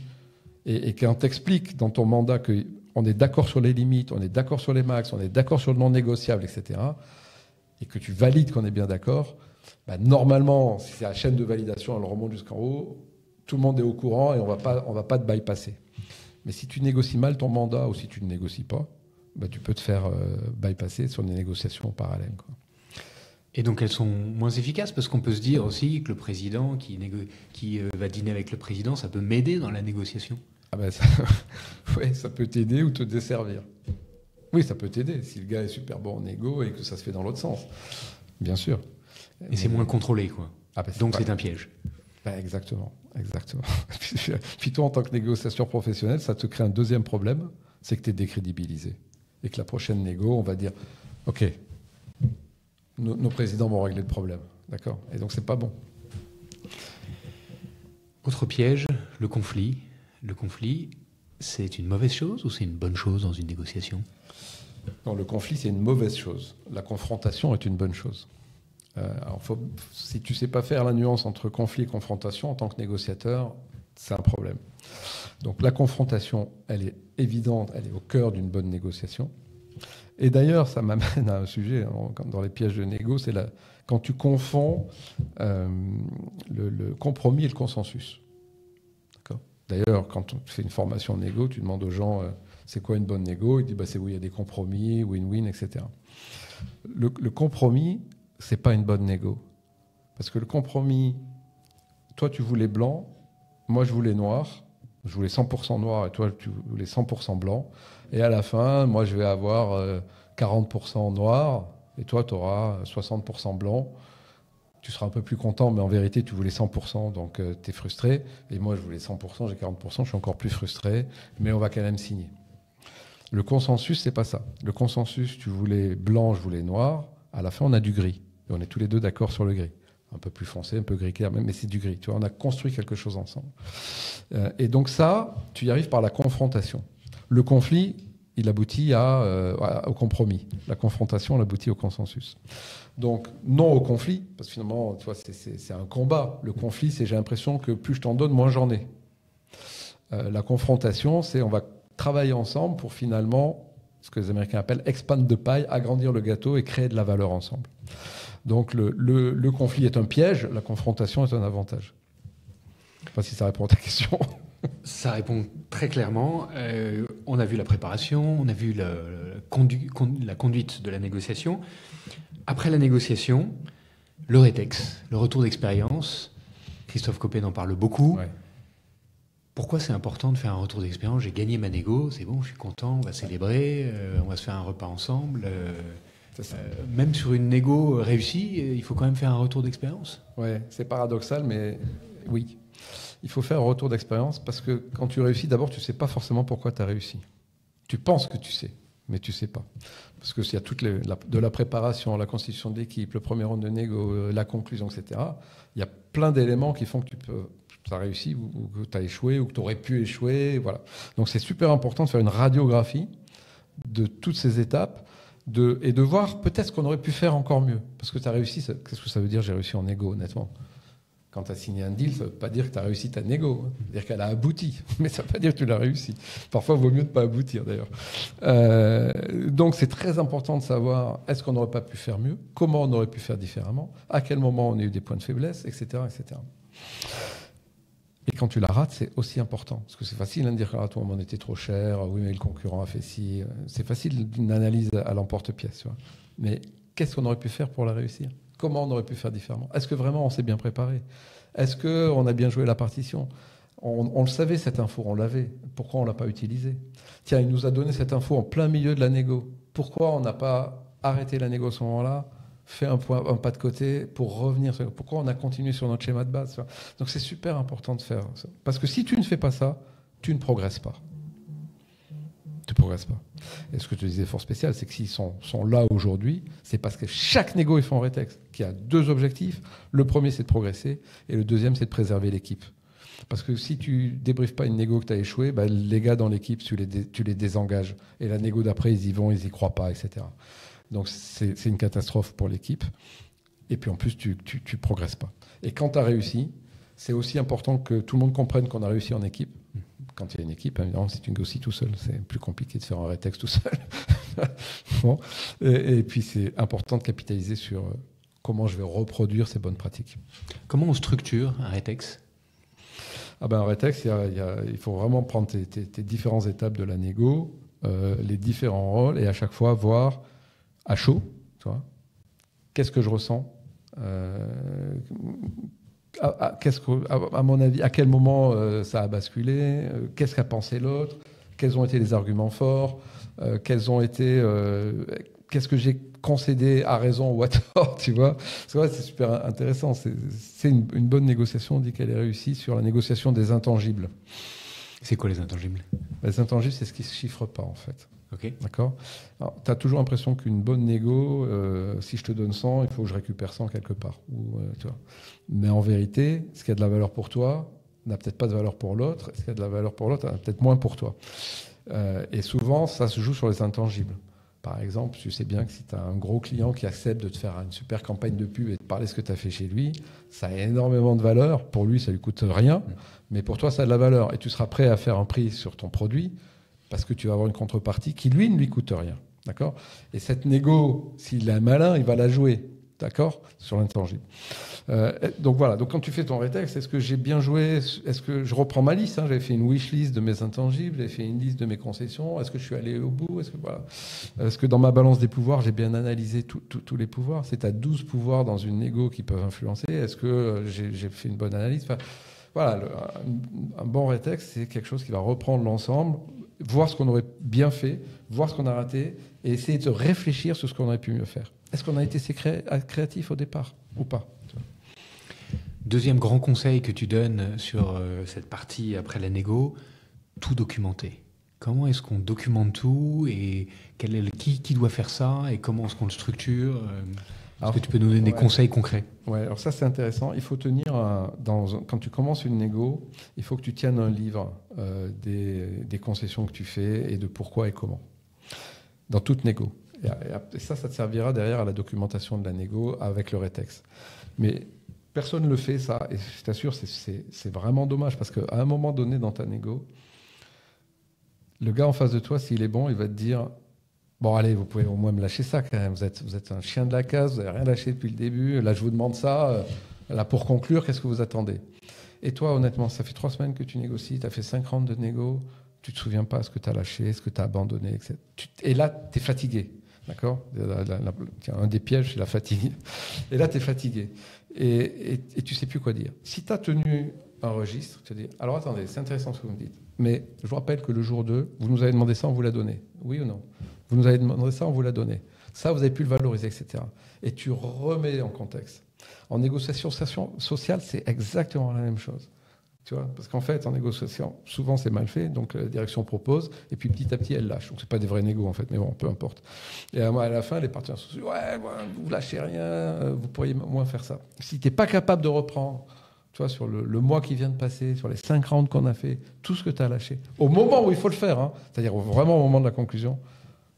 et quand t'expliques dans ton mandat qu'on est d'accord sur les limites, on est d'accord sur les max, on est d'accord sur le non négociable, etc., et que tu valides qu'on est bien d'accord, bah, normalement, si c'est la chaîne de validation, elle remonte jusqu'en haut, tout le monde est au courant et on va pas te bypasser. Mais si tu négocies mal ton mandat ou si tu ne négocies pas, bah, tu peux te faire bypasser sur des négociations parallèles, quoi. Et donc elles sont moins efficaces parce qu'on peut se dire aussi que le président qui va dîner avec le président, ça peut m'aider dans la négociation. Ah ben ouais, ça peut t'aider ou te desservir. Oui, ça peut t'aider si le gars est super bon en négo et que ça se fait dans l'autre sens. Bien sûr. Et c'est moins contrôlé, quoi. Ah ben, donc c'est un piège. Ben exactement. Puis toi, en tant que négociateur professionnel, ça te crée un deuxième problème, c'est que tu es décrédibilisé. Et que la prochaine négo, on va dire, OK, nos présidents vont régler le problème. D'accord ? Et donc, c'est pas bon. Autre piège, le conflit. Le conflit, c'est une mauvaise chose ou c'est une bonne chose dans une négociation ? Non, le conflit, c'est une mauvaise chose. La confrontation est une bonne chose. Alors, si tu ne sais pas faire la nuance entre conflit et confrontation, en tant que négociateur, c'est un problème. Donc la confrontation, elle est évidente, elle est au cœur d'une bonne négociation. Et d'ailleurs, ça m'amène à un sujet, dans les pièges de négo, c'est quand tu confonds le compromis et le consensus. D'accord ? D'ailleurs, quand tu fais une formation en négo, tu demandes aux gens c'est quoi une bonne négo ? Ils disent c'est où il y a des compromis, win-win, etc. Le compromis, c'est pas une bonne négo. Parce que le compromis, toi tu voulais blanc, moi je voulais noir, je voulais 100% noir et toi tu voulais 100% blanc. Et à la fin, moi je vais avoir 40% noir et toi tu auras 60% blanc. Tu seras un peu plus content, mais en vérité tu voulais 100%, donc tu es frustré. Et moi je voulais 100%, j'ai 40%, je suis encore plus frustré, mais on va quand même signer. Le consensus, c'est pas ça. Le consensus, tu voulais blanc, je voulais noir. À la fin, on a du gris. Et on est tous les deux d'accord sur le gris. Un peu plus foncé, un peu gris clair, mais c'est du gris. Tu vois, on a construit quelque chose ensemble. Et donc ça, tu y arrives par la confrontation. Le conflit, il aboutit au compromis. La confrontation, elle aboutit au consensus. Donc, non au conflit, parce que finalement, tu vois, c'est un combat. Le conflit, c'est j'ai l'impression que plus je t'en donne, moins j'en ai. La confrontation, c'est on va travailler ensemble pour finalement, ce que les Américains appellent expand the pie, agrandir le gâteau et créer de la valeur ensemble. Donc le conflit est un piège, la confrontation est un avantage. Je ne sais pas si ça répond à ta question. Ça répond très clairement. On a vu la préparation, on a vu la conduite de la négociation. Après la négociation, le rétex, le retour d'expérience. Christophe Coppet en parle beaucoup. Ouais. Pourquoi c'est important de faire un retour d'expérience ? J'ai gagné ma négo, c'est bon, je suis content, on va célébrer, on va se faire un repas ensemble. Même sur une négo réussie, il faut quand même faire un retour d'expérience. Oui, c'est paradoxal, mais oui. Il faut faire un retour d'expérience parce que quand tu réussis, d'abord, tu ne sais pas forcément pourquoi tu as réussi. Tu penses que tu sais, mais tu ne sais pas. Parce que s'il y a de la préparation, la constitution de l'équipe, le premier round de négo, la conclusion, etc., il y a plein d'éléments qui font que tu as réussi ou que tu as échoué ou que tu aurais pu échouer. Voilà. Donc c'est super important de faire une radiographie de toutes ces étapes et de voir peut-être ce qu'on aurait pu faire encore mieux. Parce que tu as réussi, qu'est-ce que ça veut dire j'ai réussi en négo, honnêtement ? Quand tu as signé un deal, ça ne veut pas dire que tu as réussi ta négo. Ça veut dire qu'elle a abouti, mais ça ne veut pas dire que tu l'as réussi. Parfois, il vaut mieux ne pas aboutir, d'ailleurs. Donc, c'est très important de savoir est-ce qu'on n'aurait pas pu faire mieux, comment on aurait pu faire différemment, à quel moment on a eu des points de faiblesse, etc. etc. Et quand tu la rates, c'est aussi important. Parce que c'est facile de dire que on était trop cher, oui, mais le concurrent a fait ci. C'est facile d'une analyse à l'emporte-pièce. Tu vois. Mais qu'est-ce qu'on aurait pu faire pour la réussir ? Comment on aurait pu faire différemment ? Est-ce que vraiment on s'est bien préparé ? Est-ce qu'on a bien joué la partition ? On le savait, cette info, on l'avait. Pourquoi on ne l'a pas utilisée? Tiens, il nous a donné cette info en plein milieu de la négo. Pourquoi on n'a pas arrêté la négo à ce moment-là, fait un pas de côté pour revenir? Pourquoi on a continué sur notre schéma de base? Donc c'est super important de faire ça. Parce que si tu ne fais pas ça, tu ne progresses pas. Tu ne progresses pas. Et ce que je te disais fort spécial, c'est que s'ils sont là aujourd'hui, c'est parce que chaque négo est fait en rétex, qui a 2 objectifs. Le premier, c'est de progresser, et le deuxième, c'est de préserver l'équipe. Parce que si tu débriefes pas une négo que tu as échoué, bah, les gars dans l'équipe, tu les désengages. Et la négo d'après, ils y vont, ils y croient pas, etc. Donc c'est une catastrophe pour l'équipe. Et puis en plus, tu progresses pas. Et quand tu as réussi, c'est aussi important que tout le monde comprenne qu'on a réussi en équipe. Quand il y a une équipe, évidemment, si tu négocies tout seul, c'est plus compliqué de faire un rétex tout seul. Bon. Et puis c'est important de capitaliser sur comment je vais reproduire ces bonnes pratiques. Comment on structure un rétex? Un rétex, il faut vraiment prendre tes différentes étapes de la négo, les différents rôles, et à chaque fois voir à chaud, tu vois, qu'est-ce que je ressens, à mon avis, à quel moment ça a basculé, qu'est-ce qu'a pensé l'autre, quels ont été les arguments forts, qu'est-ce que j'ai concédé à raison ou à tort, tu vois. C'est super intéressant. C'est une bonne négociation. On dit qu'elle est réussie sur la négociation des intangibles. C'est quoi les intangibles? Les intangibles, c'est ce qui ne se chiffre pas, en fait. Ok. D'accord. Tu as toujours l'impression qu'une bonne négo, si je te donne 100, il faut que je récupère 100 quelque part. Tu vois. Mais en vérité, ce qui a de la valeur pour toi n'a peut-être pas de valeur pour l'autre. Ce qui a de la valeur pour l'autre a peut-être moins pour toi. Et souvent, ça se joue sur les intangibles. Par exemple, tu sais bien que si tu as un gros client qui accepte de te faire une super campagne de pub et de parler de ce que tu as fait chez lui, ça a énormément de valeur. Pour lui, ça lui coûte rien, mais pour toi, ça a de la valeur. Et tu seras prêt à faire un prix sur ton produit parce que tu vas avoir une contrepartie qui, lui, ne lui coûte rien. D'accord ? Et cette négo, s'il est malin, il va la jouer. D'accord ? Sur l'intangible. Donc voilà. Donc quand tu fais ton rétex, est-ce que j'ai bien joué ? Est-ce que je reprends ma liste, hein ? J'avais fait une wish list de mes intangibles, j'avais fait une liste de mes concessions. Est-ce que je suis allé au bout ? Est-ce que dans ma balance des pouvoirs, j'ai bien analysé tous les pouvoirs ? C'est à 12 pouvoirs dans une négo qui peuvent influencer. Est-ce que j'ai fait une bonne analyse ? Voilà, un bon rétex, c'est quelque chose qui va reprendre l'ensemble, voir ce qu'on aurait bien fait, voir ce qu'on a raté, et essayer de réfléchir sur ce qu'on aurait pu mieux faire. Est-ce qu'on a été créatif au départ ou pas ? Deuxième grand conseil que tu donnes sur cette partie après la négo, tout documenter. Comment est-ce qu'on documente tout et qui doit faire ça et comment est-ce qu'on le structure ? Est-ce que tu peux nous donner des conseils concrets ? Ouais, alors ça c'est intéressant. Il faut tenir, quand tu commences une négo, il faut que tu tiennes un livre des concessions que tu fais et de pourquoi et comment. Dans toute négo. Et ça te servira derrière à la documentation de la négo avec le rétex. Mais personne ne le fait, ça. Et je t'assure, c'est vraiment dommage parce qu'à un moment donné dans ta négo, le gars en face de toi, s'il est bon, il va te dire... Bon, allez, vous pouvez au moins me lâcher ça quand même. Vous êtes un chien de la case, vous n'avez rien lâché depuis le début. Là, je vous demande ça. Là, pour conclure, qu'est-ce que vous attendez ? Et toi, honnêtement, ça fait 3 semaines que tu négocies, tu as fait 5 rounds de négo, tu ne te souviens pas ce que tu as lâché, ce que tu as abandonné, etc. Et là, tu es fatigué. D'accord ? Un des pièges, c'est la fatigue. Et là, tu es fatigué. Et tu ne sais plus quoi dire. Si tu as tenu un registre, tu te dis, alors attendez, c'est intéressant ce que vous me dites. Mais je vous rappelle que le jour 2, vous nous avez demandé ça, on vous l'a donné. Oui ou non ? Vous nous avez demandé ça, on vous l'a donné. Ça, vous avez pu le valoriser, etc. Et tu remets en contexte. En négociation sociale, c'est exactement la même chose. Tu vois ? Parce qu'en fait, en négociation, souvent, c'est mal fait. Donc, la direction propose, et puis petit à petit, elle lâche. Donc, c'est pas des vrais négos, en fait, mais bon, peu importe. Et à la fin, les partenaires se disent, ouais, vous lâchez rien, vous pourriez moins faire ça. Si tu n'es pas capable de reprendre, tu vois, sur le mois qui vient de passer, sur les 5 rounds qu'on a fait, tout ce que tu as lâché, au moment où il faut le faire, hein, c'est-à-dire vraiment au moment de la conclusion,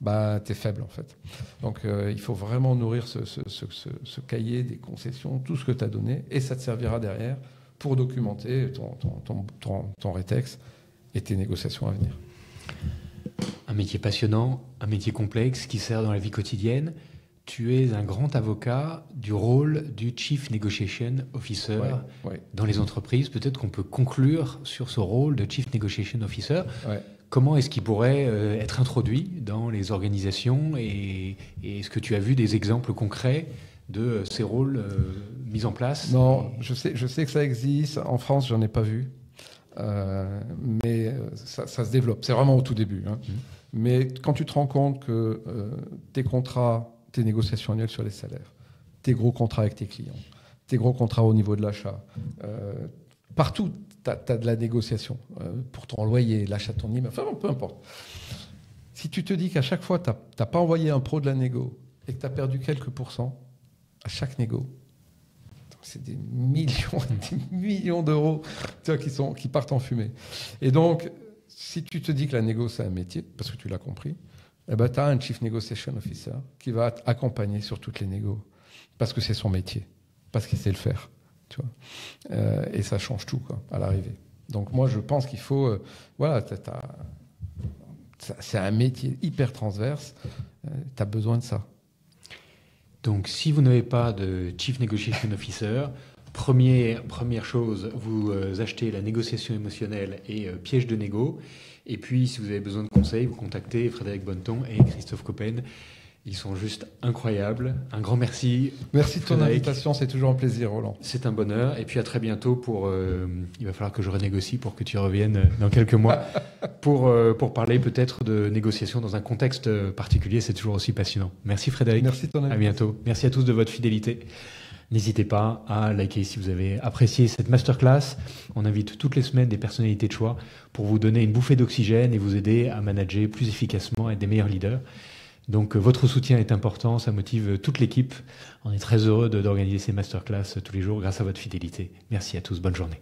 tu es faible en fait. Donc il faut vraiment nourrir ce cahier des concessions, tout ce que tu as donné, et ça te servira derrière pour documenter ton rétex et tes négociations à venir. Un métier passionnant, un métier complexe qui sert dans la vie quotidienne. Tu es un grand avocat du rôle du Chief Negotiation Officer dans les entreprises. Peut-être qu'on peut conclure sur ce rôle de Chief Negotiation Officer. Ouais. Comment est-ce qu'il pourrait être introduit dans les organisations et est-ce que tu as vu des exemples concrets de ces rôles mis en place ? Non, je sais que ça existe. En France, j'en ai pas vu. mais ça se développe. C'est vraiment au tout début. Hein. Mais quand tu te rends compte que tes contrats, tes négociations annuelles sur les salaires, tes gros contrats avec tes clients, tes gros contrats au niveau de l'achat, partout, tu as de la négociation pour ton loyer, l'achat de ton immeuble, enfin peu importe. Si tu te dis qu'à chaque fois, tu n'as pas envoyé un pro de la négo et que tu as perdu quelques pourcents à chaque négo, c'est des millions et des millions d'euros qui partent en fumée. Et donc, si tu te dis que la négo, c'est un métier, parce que tu l'as compris, eh ben, tu as un Chief Negotiation Officer qui va t'accompagner sur toutes les négos, parce que c'est son métier, parce qu'il sait le faire. Tu vois. Et ça change tout quoi, à l'arrivée. Donc moi, je pense qu'il faut... voilà, c'est un métier hyper transverse, tu as besoin de ça. Donc, si vous n'avez pas de Chief Negotiation Officer, première chose, vous achetez la négociation émotionnelle et piège de négo. Et puis, si vous avez besoin de conseils, vous contactez Frédéric Bonneton et Christophe Coppen. Ils sont juste incroyables. Un grand merci. Merci de ton Frédéric. invitation, c'est toujours un plaisir, Roland. C'est un bonheur. Et puis à très bientôt il va falloir que je renégocie pour que tu reviennes dans quelques mois pour parler peut-être de négociation dans un contexte particulier. C'est toujours aussi passionnant. Merci Frédéric. Merci de ton invitation. À bientôt. Merci à tous de votre fidélité. N'hésitez pas à liker si vous avez apprécié cette masterclass. On invite toutes les semaines des personnalités de choix pour vous donner une bouffée d'oxygène et vous aider à manager plus efficacement et être des meilleurs leaders. Donc votre soutien est important, ça motive toute l'équipe. On est très heureux d'organiser ces masterclass tous les jours grâce à votre fidélité. Merci à tous, bonne journée.